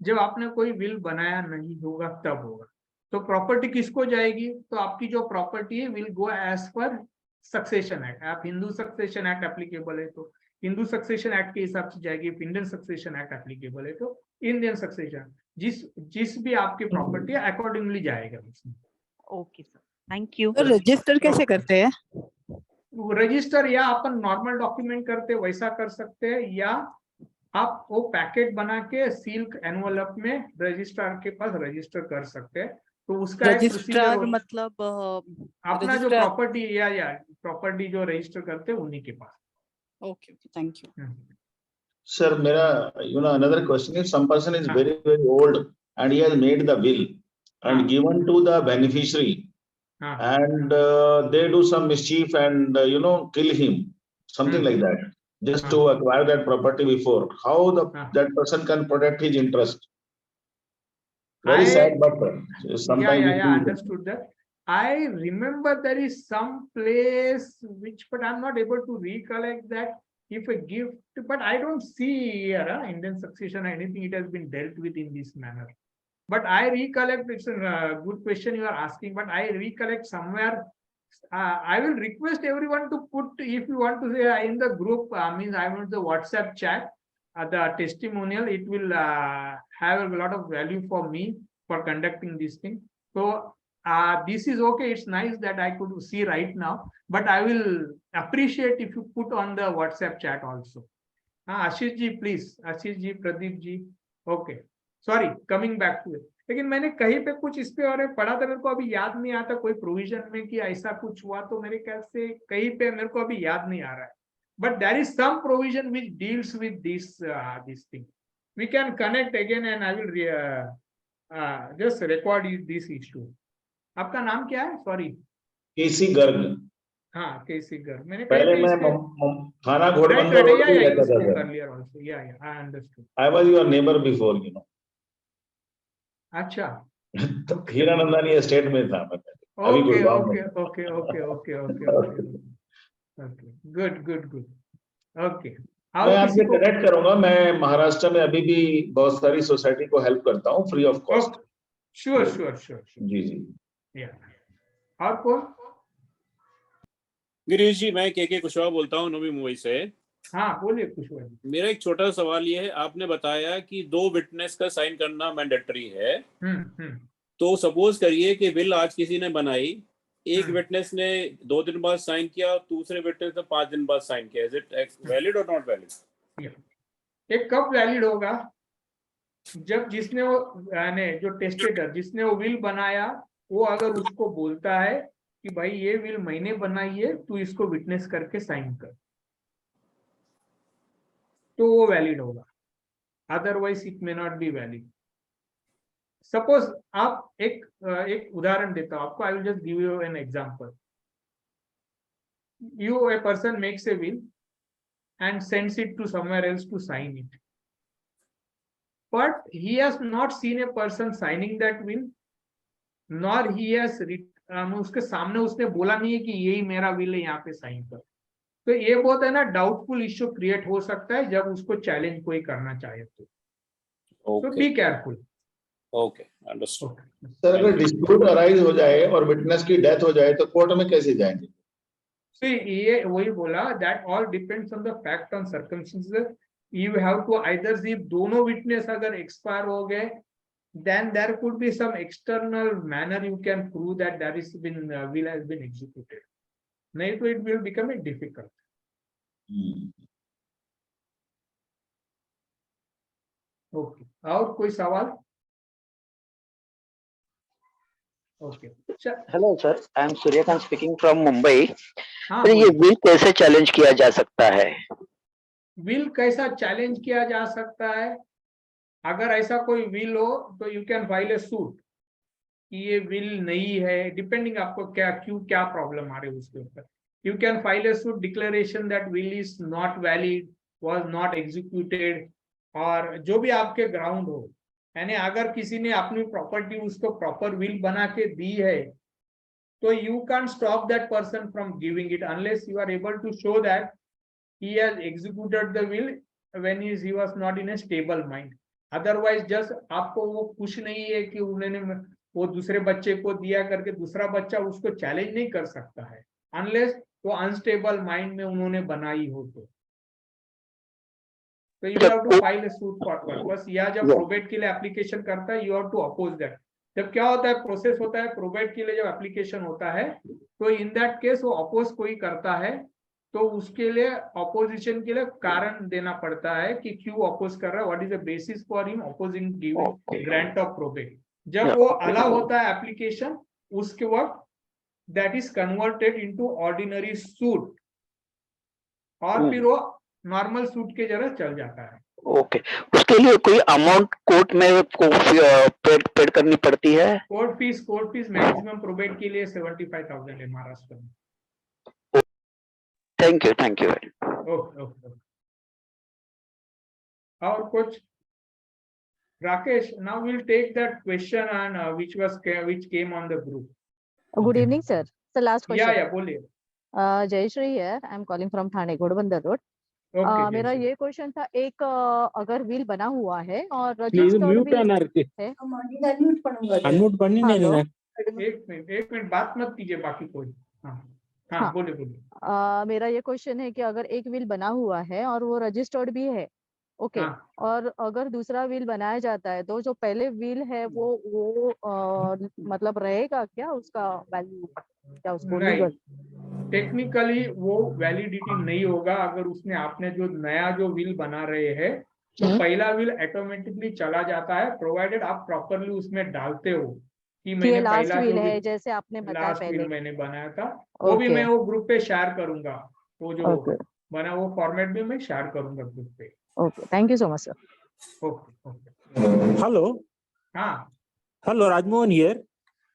जब आपने कोई विल बनाया नहीं होगा तब होगा. तो प्रॉपर्टी किसको जाएगी? तो आपकी जो प्रॉपर्टी है will go as per succession act. आप हिंदू सक्सेशन एक्ट एप्लीकेबल है तो हिंदू सक्सेशन एक्ट के हिसाब से जाएगी. इंडियन सक्सेशन एक्ट एप्लीकेबल है तो इंडियन सक्सेशन, जिस भी आपकी प्रॉपर्टी है अकॉर्डिंगली जाएगा उसमें. Okay sir, thank you. तो रजिस्टर कैसे करते हैं? रजिस्टर या अपन नॉर्मल डॉक्यूमेंट करते वैसा कर सकते हैं, या आप वो पैकेट बना के सील एनवलप में रजिस्ट्रार के पास रजिस्टर कर सकते हैं. तो उसका एक रजिस्ट्रार प्रोसीजर मतलब अपना जो प्रॉपर्टी या प्रॉपर्टी जो रजिस्टर करते हैं उन्हीं के पास. Okay, thank you. Sir, मेरा another question is some person is very old and he has made the will and given to the beneficiary and they do some mischief and kill him, something like that, just to acquire that property before. How that person can protect his interest? Very sad, but sometimes I understood that. I remember there is some place which, but I'm not able to recollect that. If a gift, but I don't see here Indian succession or anything, it has been dealt with in this manner. But I recollect, it's a good question you are asking, but I recollect somewhere. I will request everyone to put, if you want to say in the group, means I want the WhatsApp chat, the testimonial, it will have a lot of value for me for conducting this thing. So this is okay. It's nice that I could see right now, but I will appreciate if you put on the WhatsApp chat also. Ashish ji, please. Ashish ji, Pradeep ji. Okay. Sorry, coming back to it. लेकिन मैंने कहीं पे कुछ इस पे और पढ़ा था, मेरे को अभी याद नहीं आता कोई प्रोविजन में कि ऐसा कुछ हुआ, तो मेरे ख्याल से कहीं पे मेरे को अभी याद नहीं आ रहा है. But there is some provision which deals with this thing. We can connect again and I will just record this issue. आपका नाम क्या है? Sorry. KC Garg. हाँ केसी घर मैंने पहले मैं थाना घोड़बंदर रोड पे रहता था sir. earlier also. Yeah, I understood. I was your neighbor before, you know. अच्छा. हीरानंदानी एस्टेट में था मैं पहले. अभी Okay, गुड़गांव okay, में. okay, okay, okay, okay, okay. Okay, good, good, good. Okay. मैं और आपसे किसी को कनेक्ट करूंगा. मैं महाराष्ट्र में अभी भी बहुत सारी सोसाइटी को हेल्प करता हूँ free of cost. Sure sure sure. जी जी. और कौन? गिरीश जी, मैं के कुशवाहा बोलता हूँ नवी मुंबई से. हाँ बोलिए कुशवाहा जी. मेरा एक छोटा सवाल ये है, आपने बताया कि 2 विटनेस का साइन करना मैंडेटरी है. तो सपोज करिए कि विल आज किसी ने बनाई, एक विटनेस ने 2 दिन बाद साइन किया, दूसरे विटनेस ने 5 दिन बाद साइन किया. इज इट वैलिड और नॉट वैलिड? ये कब वैलिड होगा? जब जिसने वो यानी जो टेस्टेटर जिसने वो विल बनाया वो अगर उसको बोलता है कि भाई ये विल मैंने बनाई है, तू इसको विटनेस करके साइन कर, तो वो वैलिड होगा. Otherwise it may not be valid. Suppose आप एक उदाहरण देता हूं आपको. आई will just give you an example. U a person makes a will and sends it to somewhere else to sign it, but he has not seen a person signing that will, nor he has उसके सामने उसने बोला नहीं है कि यही मेरा will है, यहाँ पे साइन कर. तो ये बहुत है ना डाउटफुल इश्यू क्रिएट हो सकता है जब उसको चैलेंज कोई करना चाहे तो be careful. Okay, understood. Sir अगर डिस्प्यूट अराइज हो जाए और विटनेस की डेथ हो जाए तो कोर्ट में कैसे जाएंगे? ये वही बोला that all depends on the fact and circumstances. You have to either see दोनों विटनेस अगर एक्सपायर हो गए, then there could be some external manner you can prove that there is been will has been executed. नहीं तो it will become a difficult. Okay. और कोई सवाल? Okay. Hello sir, I am Suryakant speaking from Mumbai. हाँ, ये will कैसे challenge किया जा सकता है? विल कैसा चैलेंज किया जा सकता है? अगर ऐसा कोई विल हो तो you can file A suit कि ये विल नहीं है, डिपेंडिंग आपको क्या प्रॉब्लम आ रही है उसके ऊपर. You can file A suit declaration that will is not valid, was not executed, और जो भी आपके ग्राउंड हो. यानी अगर किसी ने अपनी प्रॉपर्टी उसको प्रॉपर विल बना के दी है तो you can stop that person from giving it unless you are able to show that he has executed the will when he was not in a stable mind. Otherwise just आपको वो खुश नहीं है कि उन्होंने वो दूसरे बच्चे को दिया करके दूसरा बच्चा उसको चैलेंज नहीं कर सकता है अनलेस वो अनस्टेबल माइंड में उन्होंने बनाई हो तो you have to file a suit for purpose. या जब प्रोबेट के लिए एप्लीकेशन करता है you have to oppose that. जब क्या होता है प्रोसेस होता है प्रोबेट के लिए जब एप्लीकेशन होता है तो इन दैट केस वो अपोज कोई करता है तो उसके लिए ऑपोजिशन के लिए कारण देना पड़ता है कि क्यों अपोज कर रहा है, what is the basis for him opposing giving grant of probate. जब वो अलाउ होता है एप्लीकेशन उसके वक्त that is converted into ordinary suit और फिर वो नॉर्मल सूट के जगह चल जाता है. ओके. उसके लिए कोई अमाउंट कोर्ट में पेड करनी पड़ती है? कोर्ट फीस मैक्सिमम प्रोबेट के लिए 75,000 है महाराष्ट्र में. Thank you. ओके. और कुछ? Rakesh, now we'll take that question and which came on the group. Good evening, sir. The last question. Yeah, बोलिए. Jayashree here. I'm calling from Thane, Ghodbandar Road. मेरा ये question था, एक अगर will बना हुआ है और रजिस्टर्ड है. अनम्यूट करनी नहीं है. एक मिनट बात मत कीजिए बाकी कोई. हाँ बोलिए. मेरा ये क्वेश्चन है कि अगर एक विल बना हुआ है और वो रजिस्टर्ड भी है, ओके, और अगर दूसरा विल बनाया जाता है तो जो पहले विल है वो मतलब रहेगा क्या उसका वैल्यू, क्या उसको लीगल? टेक्निकली वो वैलिडिटी नहीं होगा अगर उसने आपने जो नया जो विल बना रहे हैं तो पहला विल ऑटोमेटिकली चला जाता है प्रोवाइडेड आप प्रॉपरली उसमें डालते हो कि मैंने लास्ट पहला विल है जैसे आपने बताया लास्ट पहले विल मैंने बनाया था वो भी मैं वो ग्रुप पे शेयर करूंगा. वो जो बना वो फॉर्मेट भी मैं शेयर करूंगा ग्रुप पे. Okay, thank you so much sir. Okay. Hello. हाँ हेलो, राजमोहन हियर.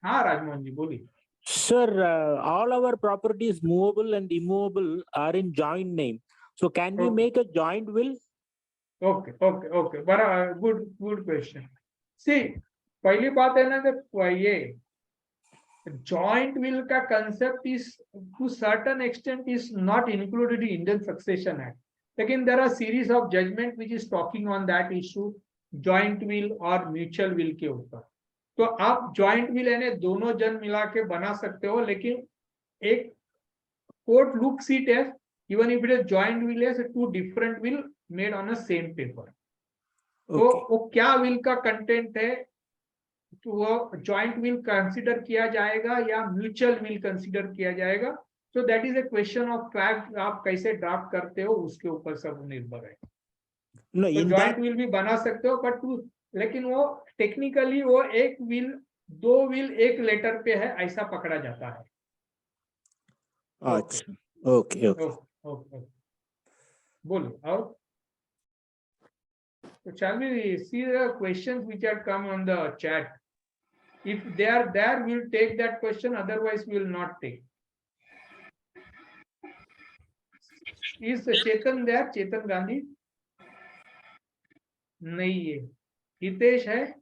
हाँ राजमोहन जी बोलिए. Sir, all our properties, movable and immovable, are in joint name. So can we make a joint will? Okay. But good question. See, पहली बात है ना कि ये joint will का concept is to certain extent is not included in Indian Succession Act. लेकिन there are series of judgment which is talking on that issue, joint will और mutual will के ऊपर. तो आप joint will यानी दोनों जन मिला के बना सकते हो, लेकिन एक court looks it as even if it is joint will as two different will made on a same paper. तो वो क्या will का content है, तो वो joint will consider किया जाएगा या mutual will consider किया जाएगा. So that is a question of fact. आप कैसे ड्राफ्ट करते हो उसके ऊपर सब निर्भर है. No, तो joint will भी बना सकते हो, but लेकिन वो टेक्निकली वो एक will दो will एक लेटर पे है ऐसा पकड़ा जाता है. अच्छा, okay. बोलो और. So shall we see the questions which have come on the chat? If they are there, we'll take that question. Otherwise, we will not take. Is Chetan there? Chetan Gandhi? नहीं है. हितेश है?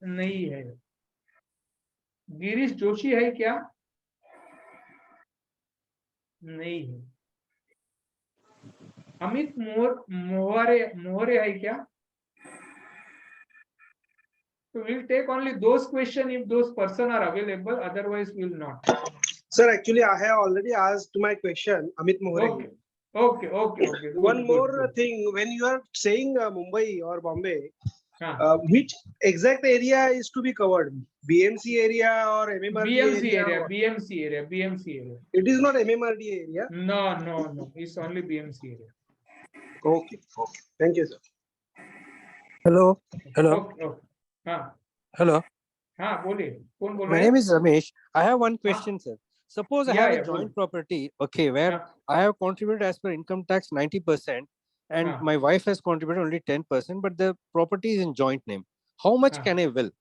नहीं है. गिरीश जोशी है क्या? नहीं है. अमित मोहरे है क्या? So we'll take only those questions if those person are available. Otherwise, we will not. Sir, actually, I have already asked my question, Amit Mohre. Okay. One more thing, when you are saying Mumbai or Bombay, which exact area is to be covered? BMC area or MMRD area? BMC area. It is not MMRD area? No. It's only BMC area. Okay. Thank you, sir. Hello. Hello. बोलिए. कौन बोल रहे हैं? My name is Ramesh. I have one question, sir. Suppose I have a joint property, where I have contributed as per income tax 90% and my wife has contributed only 10%, but the property is in joint name. How much can I will?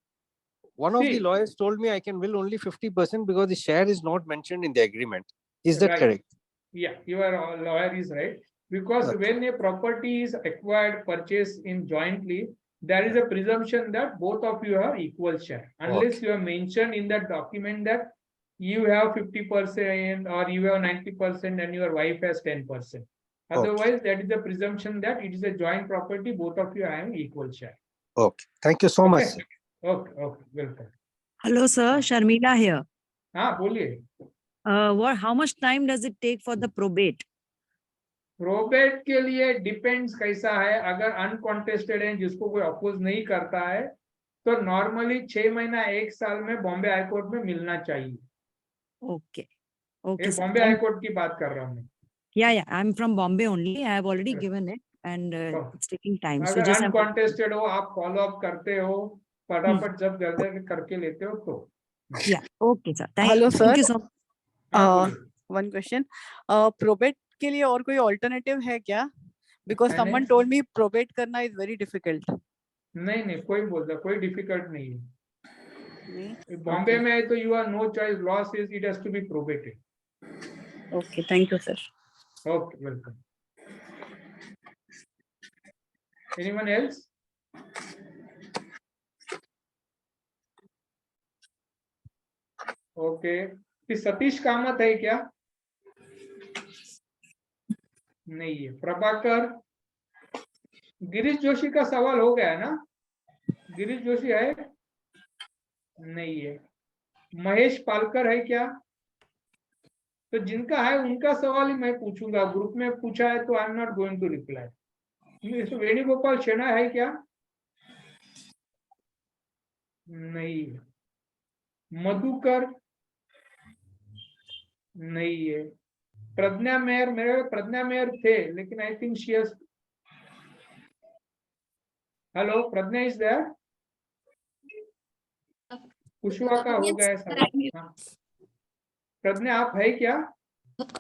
One of the lawyers told me I can will only 50% because the share is not mentioned in the agreement. Is that correct? Yeah, your lawyer is right. Because when a property is acquired, purchased in jointly, there is a presumption that both of you have equal share. Unless you have mentioned in that document that you have 50% or you have 90% and your wife has 10%. Otherwise, that is the presumption that it is a joint property, both of you have equal share. Okay. Thank you so much. Sir. Okay. Welcome. Hello, sir. Sharmila here. बोलिए. How much time does it take for the probate? Probate के लिए depends कैसा है. अगर अनकॉन्टेस्टेड है, जिसको कोई oppose नहीं करता है, तो नॉर्मली 6 महीना 1 साल में बॉम्बे हाई कोर्ट में मिलना चाहिए. Okay. बॉम्बे हाई कोर्ट की बात कर रहा हूँ मैं. Yeah. I'm from Bombay only. I have already given it and it's taking time. So अगर just अनकॉन्टेस्टेड हो, आप फॉलो अप करते हो, फटाफट जब जल्दी करके लेते हो तो. Yeah. Okay, sir. Hello, sir. Thank you so much. One question. Probate के लिए और कोई alternative है क्या? Because someone told me probate करना is very difficult. नहीं, कोई बोलता, कोई डिफिकल्ट नहीं है. बॉम्बे में है तो you have no choice. Law says it has to be probated. Okay, thank you, sir. Okay, welcome. Anyone else? Okay. Satish Kamat है क्या? नहीं है. प्रभाकर. गिरीश जोशी का सवाल हो गया ना? गिरीश जोशी है? नहीं है. महेश पालकर है क्या? तो जिनका है उनका सवाल ही मैं पूछूंगा. ग्रुप में पूछा है तो I am not going to reply. Venugopal Shena है क्या? नहीं है. मधुकर नहीं है. प्रज्ञा मेयर, मेरे प्रज्ञा मेयर थे, लेकिन I think she has. Hello, Pragya is there? Kushwa का हो गया सर. प्रज्ञा आप है क्या?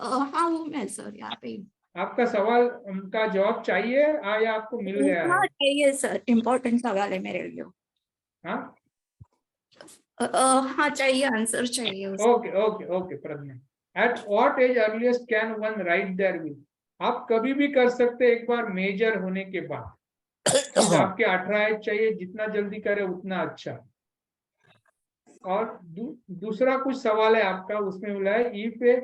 हाँ वो मैं सर यहाँ पे. आपका सवाल का जवाब चाहिए या आपको मिल गया है? चाहिए सर, इम्पोर्टेंट सवाल है मेरे लिए. हाँ हाँ चाहिए, आंसर चाहिए उसका। Okay Pragya, at what age earliest can one write their will? आप कभी भी कर सकते हैं, एक बार मेजर होने के बाद। चीज आपके 18 एज चाहिए, जितना जल्दी करे उतना अच्छा। और दूसरा कुछ सवाल है आपका, उसमें बोला है if A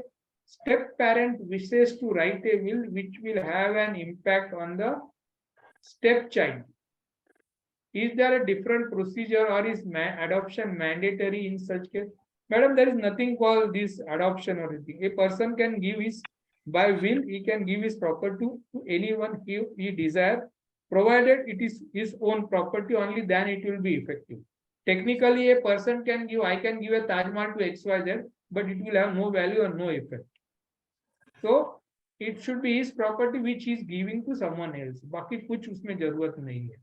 step parent wishes to write a will which will have an impact on the step child, is there a different procedure or is adoption mandatory in such case? Madam, there is nothing called this adoption or anything. A person can give his, by will, he can give his property to anyone he desire, provided it is his own property, only then it will be effective. Technically, a person can give, I can give a Taj Mahal to XYZ, but it will have no value or no effect. So it should be his property which he is giving to someone else. बाकी कुछ उसमें जरूरत नहीं है,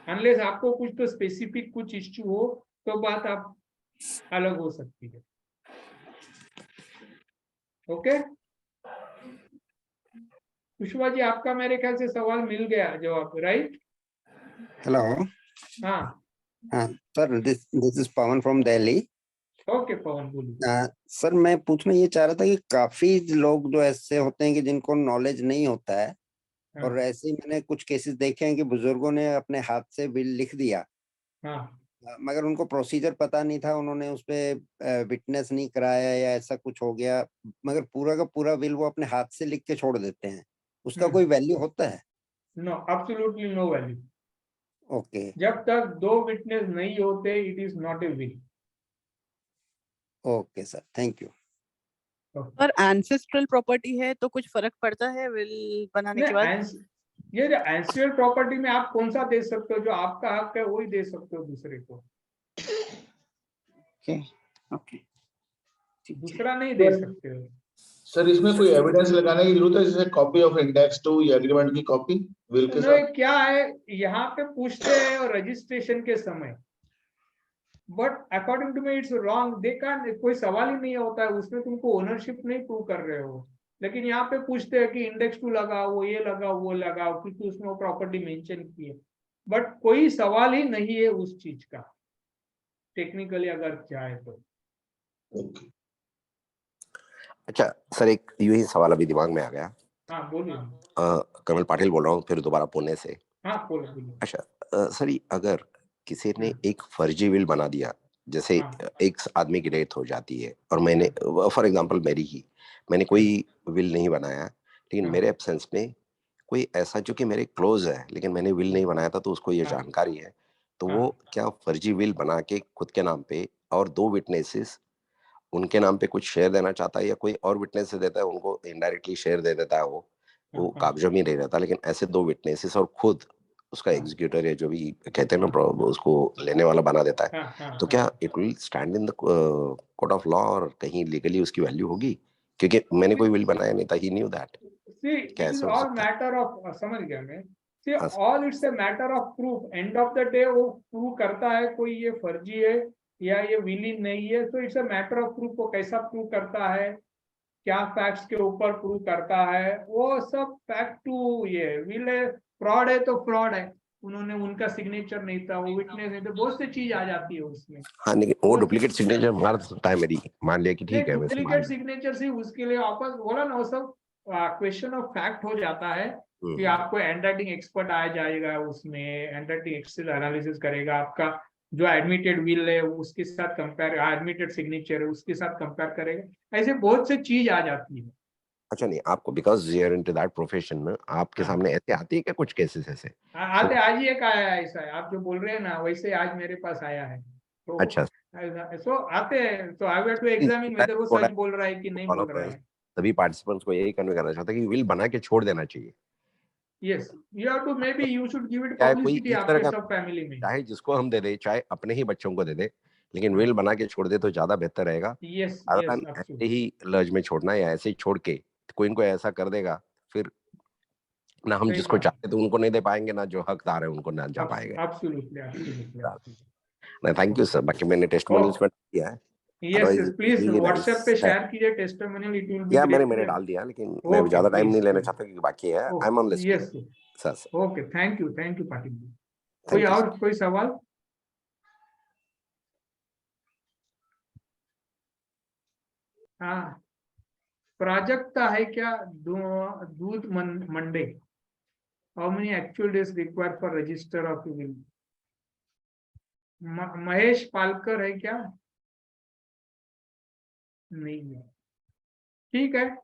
unless आपको कुछ तो specific कुछ इश्यू हो तो बात आप अलग हो सकती है। ओके पुष्पा जी, आपका मेरे ख्याल से सवाल मिल गया जवाब, राइट? हेलो। हाँ sir, this is Pavan from Delhi. Okay Pavan बोलिए। सर, मैं पूछना ये चाह रहा था कि काफी लोग जो ऐसे होते हैं कि जिनको नॉलेज नहीं होता है, और ऐसे ही मैंने कुछ केसेस देखे हैं कि बुजुर्गों ने अपने हाथ से बिल लिख दिया, मगर उनको प्रोसीजर पता नहीं था, उन्होंने उस पे विटनेस नहीं कराया या ऐसा कुछ हो गया, मगर पूरा का पूरा बिल वो अपने हाथ से लिख के छोड़ देते हैं, उसका कोई वैल्यू होता है? No, absolutely no value. Okay, जब तक 2 विटनेस नहीं होते it is not a will. Okay sir, thank you. पर एंसेस्ट्रल प्रॉपर्टी है तो कुछ फर्क पड़ता है विल बनाने के बाद? ये एंसेस्ट्रल प्रॉपर्टी में आप कौन सा दे सकते हो, जो आपका हक है वही दे सकते हो दूसरे को। ओके, दूसरा नहीं दे सकते हो। सर, इसमें कोई एविडेंस लगाने की जरूरत है, जैसे कॉपी ऑफ इंडेक्स टू या एग्रीमेंट की कॉपी विल के साथ? क्या है यहाँ पे पूछते हैं और रजिस्ट्रेशन के समय, but according to me it's wrong. They can, कोई सवाल ही नहीं होता है उसमें, तुमको ओनरशिप नहीं प्रूव कर रहे हो, लेकिन यहाँ पे पूछते हैं कि इंडेक्स टू लगाओ, ये लगाओ, वो लगाओ, क्योंकि उसमें वो प्रॉपर्टी मेंशन की है, बट कोई सवाल ही नहीं है उस चीज का टेक्निकली अगर चाहे तो। अच्छा सर, एक यही सवाल अभी दिमाग में आ गया। हाँ बोलिए। कमल पाटिल बोल रहा हूँ, फिर दोबारा पुणे से। हाँ बोलिए। अच्छा सर, अगर किसी ने एक फर्जी विल बना दिया, जैसे एक आदमी की डेथ हो जाती है और मैंने, फॉर एग्जांपल मेरी ही, मैंने कोई विल नहीं बनाया, लेकिन मेरे एब्सेंस में कोई ऐसा जो कि मेरे क्लोज है, लेकिन मैंने विल नहीं बनाया था तो उसको ये जानकारी है, तो वो क्या फर्जी विल बना के खुद के नाम पे और 2 विटनेसेस उनके नाम पे कुछ शेयर देना चाहता है, या कोई और विटनेस से देता है उनको इनडायरेक्टली शेयर दे देता है, वो कागजों में नहीं रहता, लेकिन ऐसे 2 विटनेसेस और खुद उसका एग्जीक्यूटर या जो भी कहते हैं ना उसको लेने वाला बना देता है, तो क्या it will stand in the court of law और कहीं लीगली उसकी वैल्यू होगी? क्योंकि मैंने कोई विल बनाया नहीं था, ही न्यू दैट। कैसे हो सकता है? मैटर ऑफ, समझ गया मैं। See all it's a matter of proof. End of the day वो प्रूव करता है कोई ये फर्जी है या ये विली नहीं है, तो it's a matter of proof. को कैसा प्रूव करता है, क्या फैक्ट्स के ऊपर प्रूव करता है, वो सब फैक्ट टू ये विल है। फ्रॉड है तो फ्रॉड है, उन्होंने, उनका सिग्नेचर नहीं था, वो विटनेस नहीं था, बहुत सी चीज आ जाती है उसमें। हाँ, लेकिन वो डुप्लीकेट सिग्नेचर मार सकता है मेरी, मान लिया कि ठीक है, डुप्लीकेट सिग्नेचर से उसके लिए वापस बोला ना, वो सब क्वेश्चन ऑफ फैक्ट हो जाता है कि आपको हैंडराइटिंग एक्सपर्ट आ जाएगा उसमें, हैंडराइटिंग एक्सेल एनालिसिस करेगा, आपका जो एडमिटेड विल है उसके साथ कंपेयर, एडमिटेड सिग्नेचर है उसके साथ कंपेयर करेगा, ऐसे बहुत सी चीज आ जाती है। अच्छा नहीं, आपको because you are into that profession ना, आपके सामने ऐसे आती है क्या कुछ केसेस ऐसे? आते, आज ही एक आया है ऐसा है, आप जो बोल रहे हैं ना वैसे आज मेरे पास आया है। तो अच्छा, सो आते हैं, तो I have to examine whether वो सच बोल रहा है कि नहीं बोल रहा है। सभी पार्टिसिपेंट्स को यही कन्वे करना चाहता है कि विल बना के छोड़ देना चाहिए। Yes, you have to, maybe you should give it publicity आपके सब फैमिली में, चाहे जिसको हम दे दे, चाहे अपने ही बच्चों को दे दे, लेकिन विल बना के छोड़ दे तो ज्यादा बेहतर रहेगा। यस, ऐसे ही लर्ज में छोड़ना या ऐसे ही छोड़ के कोई इनको ऐसा कर देगा, फिर ना हम जिसको चाहते तो उनको नहीं दे पाएंगे, ना जो हकदार है उनको ना जा पाएंगे। ना, थैंक यू सर। बाकी मैंने टेस्टिमोनियल्स में किया है। यस प्लीज व्हाट्सएप पे शेयर कीजिए testimonial, it will be great. मैंने डाल दिया, लेकिन मैं ज्यादा टाइम नहीं लेना चाहता क्योंकि बाकी है। I am on list. Yes sir, okay, thank you Patil ji. कोई और कोई सवाल? हाँ, प्राजक्ता है क्या? दूध Monday. How many actual days required for register of will? Mahesh Palkar है क्या? नहीं है. ठीक है.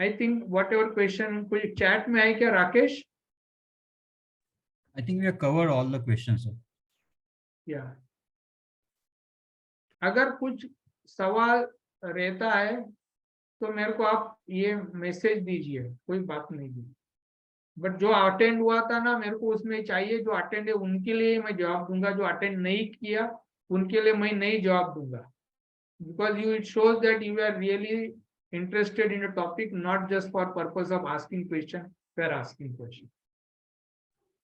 I think whatever question कोई chat में है क्या Rakesh? I think we have covered all the questions, sir. Yeah. अगर कुछ सवाल रहता है तो मेरे को आप ये मैसेज दीजिए, कोई बात नहीं है. बट जो अटेंड हुआ था ना, मेरे को उसमें चाहिए जो अटेंड है उनके लिए मैं जवाब दूंगा, जो अटेंड नहीं किया उनके लिए मैं नहीं जवाब दूंगा. Because you it shows that you are really interested in a topic, not just for purpose of asking question, we are asking question.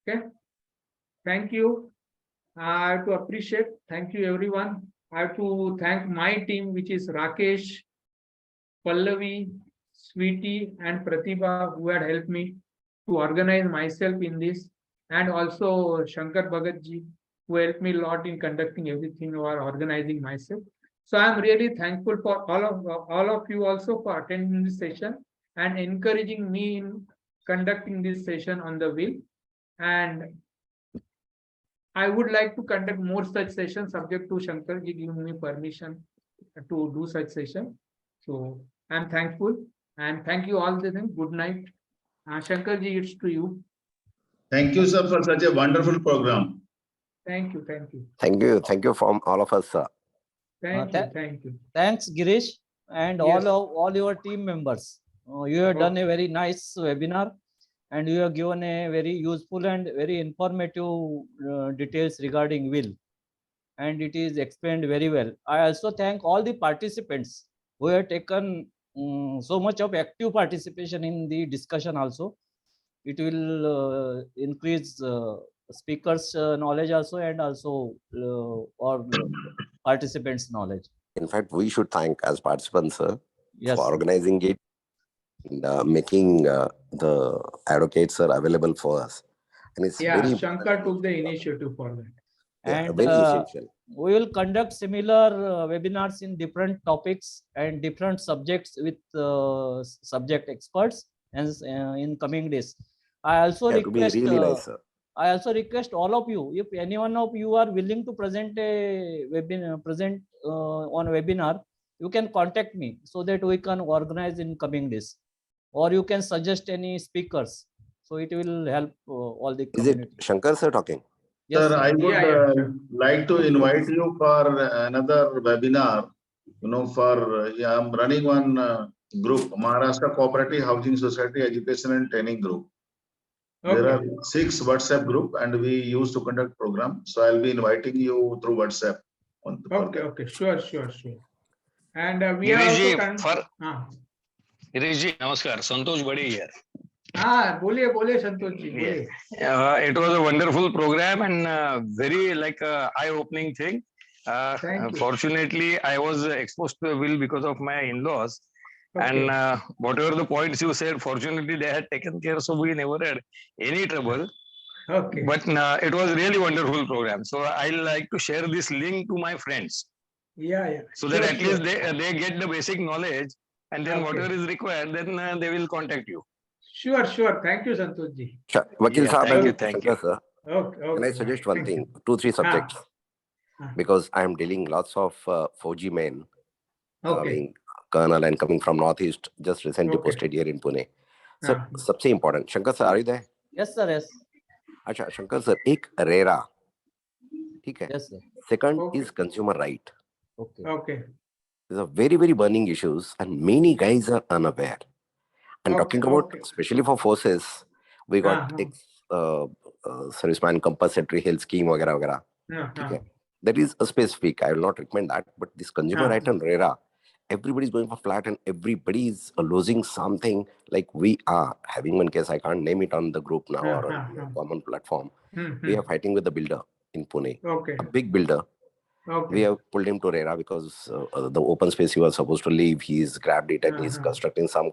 Okay, thank you. I have to appreciate, thank you everyone. I have to thank my team, which is Rakesh, Pallavi, Sweetie and Pratibha, who had helped me to organize myself in this, and also Shankar Bhagat ji, who helped me a lot in conducting everything or organizing myself. So I am really thankful for all of you also for attending this session and encouraging me in conducting this session on the will. And I would like to conduct more such sessions, subject to Shankar ji giving me permission to do such session. So I am thankful and thank you all. Good night. Shankar ji, it's to you. Thank you, sir, for such a wonderful program. Thank you. Thank you. Thank you. Thank you from all of us, sir. Thank you. Thank you. Thanks, Girish, and Yes. all your team members. You have done a very nice webinar, and you have given a very useful and very informative details regarding will, and it is explained very well. I also thank all the participants who have taken so much of active participation in the discussion also. It will increase speakers knowledge also, and also or participants knowledge. In fact, we should thank as participants, sir, Yes, for sir. organizing it and making the advocates, sir, available for us. And it's Yeah, very Shankar took the initiative for that. yeah, And very essential. we will conduct similar webinars in different topics and different subjects with subject experts and in coming days. I also Yeah, to be request really nice, sir. I also request all of you, if any one of you are willing to present a webinar, on webinar, you can contact me so that we can organize in coming days, or you can suggest any speakers. So it will help all the Is community. it Shankar sir talking? Yes, Sir, sir. I would like to invite you for another webinar. You know, for I'm running one group, Maharashtra Cooperative Housing Society Education and Training Group. There are 6 WhatsApp group, and we used to conduct program. So I'll be inviting you through WhatsApp. Okay, sure. And we are also Girish ji नमस्कार, संतोष बड़ी here. बोलिए संतोष जी, बोलिए. It was a wonderful program and very like eye-opening thing. Fortunately, I was exposed to the will because of my in-laws. And whatever the points you said, fortunately they had taken care, so we never had any trouble. Okay. But it was really wonderful program. So I like to share this link to my friends. Yeah. So that at least they get the basic knowledge, and then whatever is required, then they will contact you. Sure. Thank you, Santosh ji. Vakil Yeah, Saab thank and you, thank Shankar sir. Okay. Can I suggest one thing? 2-3 subjects. Because I am dealing lots of 4G men being colonel and coming from Northeast, just recently posted here in Pune. So, सबसे important. Shankar sir, are you there? Yes, sir. Yes. अच्छा, Shankar sir, एक RERA, ठीक है? Yes, sir. Second is consumer right. Okay. These are very, very burning issues, and many guys are unaware. And talking about, especially for forces, we got serviceman compulsory health scheme, वगैरह. Okay. That is a specific. I will not recommend that. But this consumer right and RERA, everybody's going for flat, and everybody is losing something. Like we are having one case, I can't name it on the group now or on a common platform. We are fighting with the builder in Pune, a big builder. We have pulled him to RERA because the open space he was supposed to leave, he's grabbed it and he's constructing some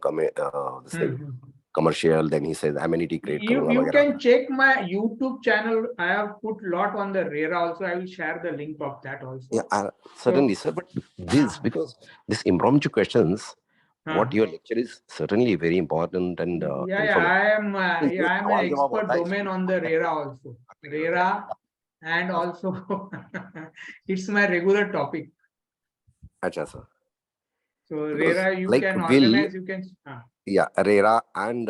commercial, then he says amenity create You karunga वगैरह. can check my YouTube channel. I have put lot on the RERA also. I will share the link of that also. Yeah, certainly, sir. But this, because this impromptu questions, what your lecture is certainly very important and I am an expert domain on the RERA also. RERA, and also it's my regular topic. Acha, sir. So RERA you like can will, organize. You can. Yeah, RERA and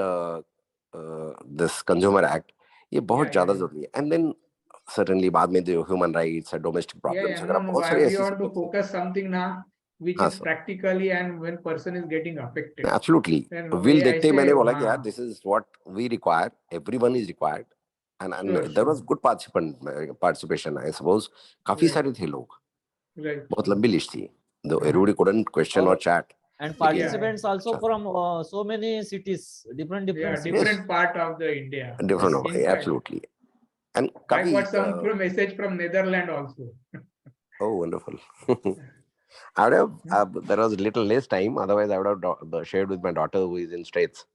this Consumer Act, ये बहुत ज़्यादा जरूरी है. And then certainly बाद में जो human rights and domestic problems वगैरह बहुत सारे We ऐसे want to focus something now which is practically and when person is getting affected. Absolutely. Will देखते ही मैंने बोला कि यार this is what we require. Everyone is required. And there was good participation. I suppose काफी सारे थे लोग. बहुत लंबी लिस्ट थी. Though everybody couldn't question or chat. And participants also from so many cities, different different part of the India. Different, absolutely. And I got some message from Netherlands also. Oh, wonderful. I would have, there was little less time. Otherwise, I would have shared with my daughter who is in States.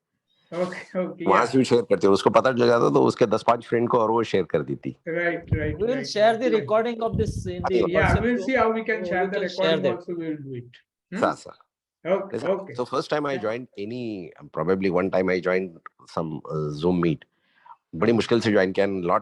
Okay. वहाँ से भी share करते हैं. उसको पता चल जाता तो उसके 10-5 फ्रेंड को और वो शेयर कर देती. Right. We will share the recording of this in the. Yeah, we will see how we can share the recording also. We will do it. Sir. Okay. So first time I joined probably one time I joined some Zoom meet. बड़ी मुश्किल से join किया. Lot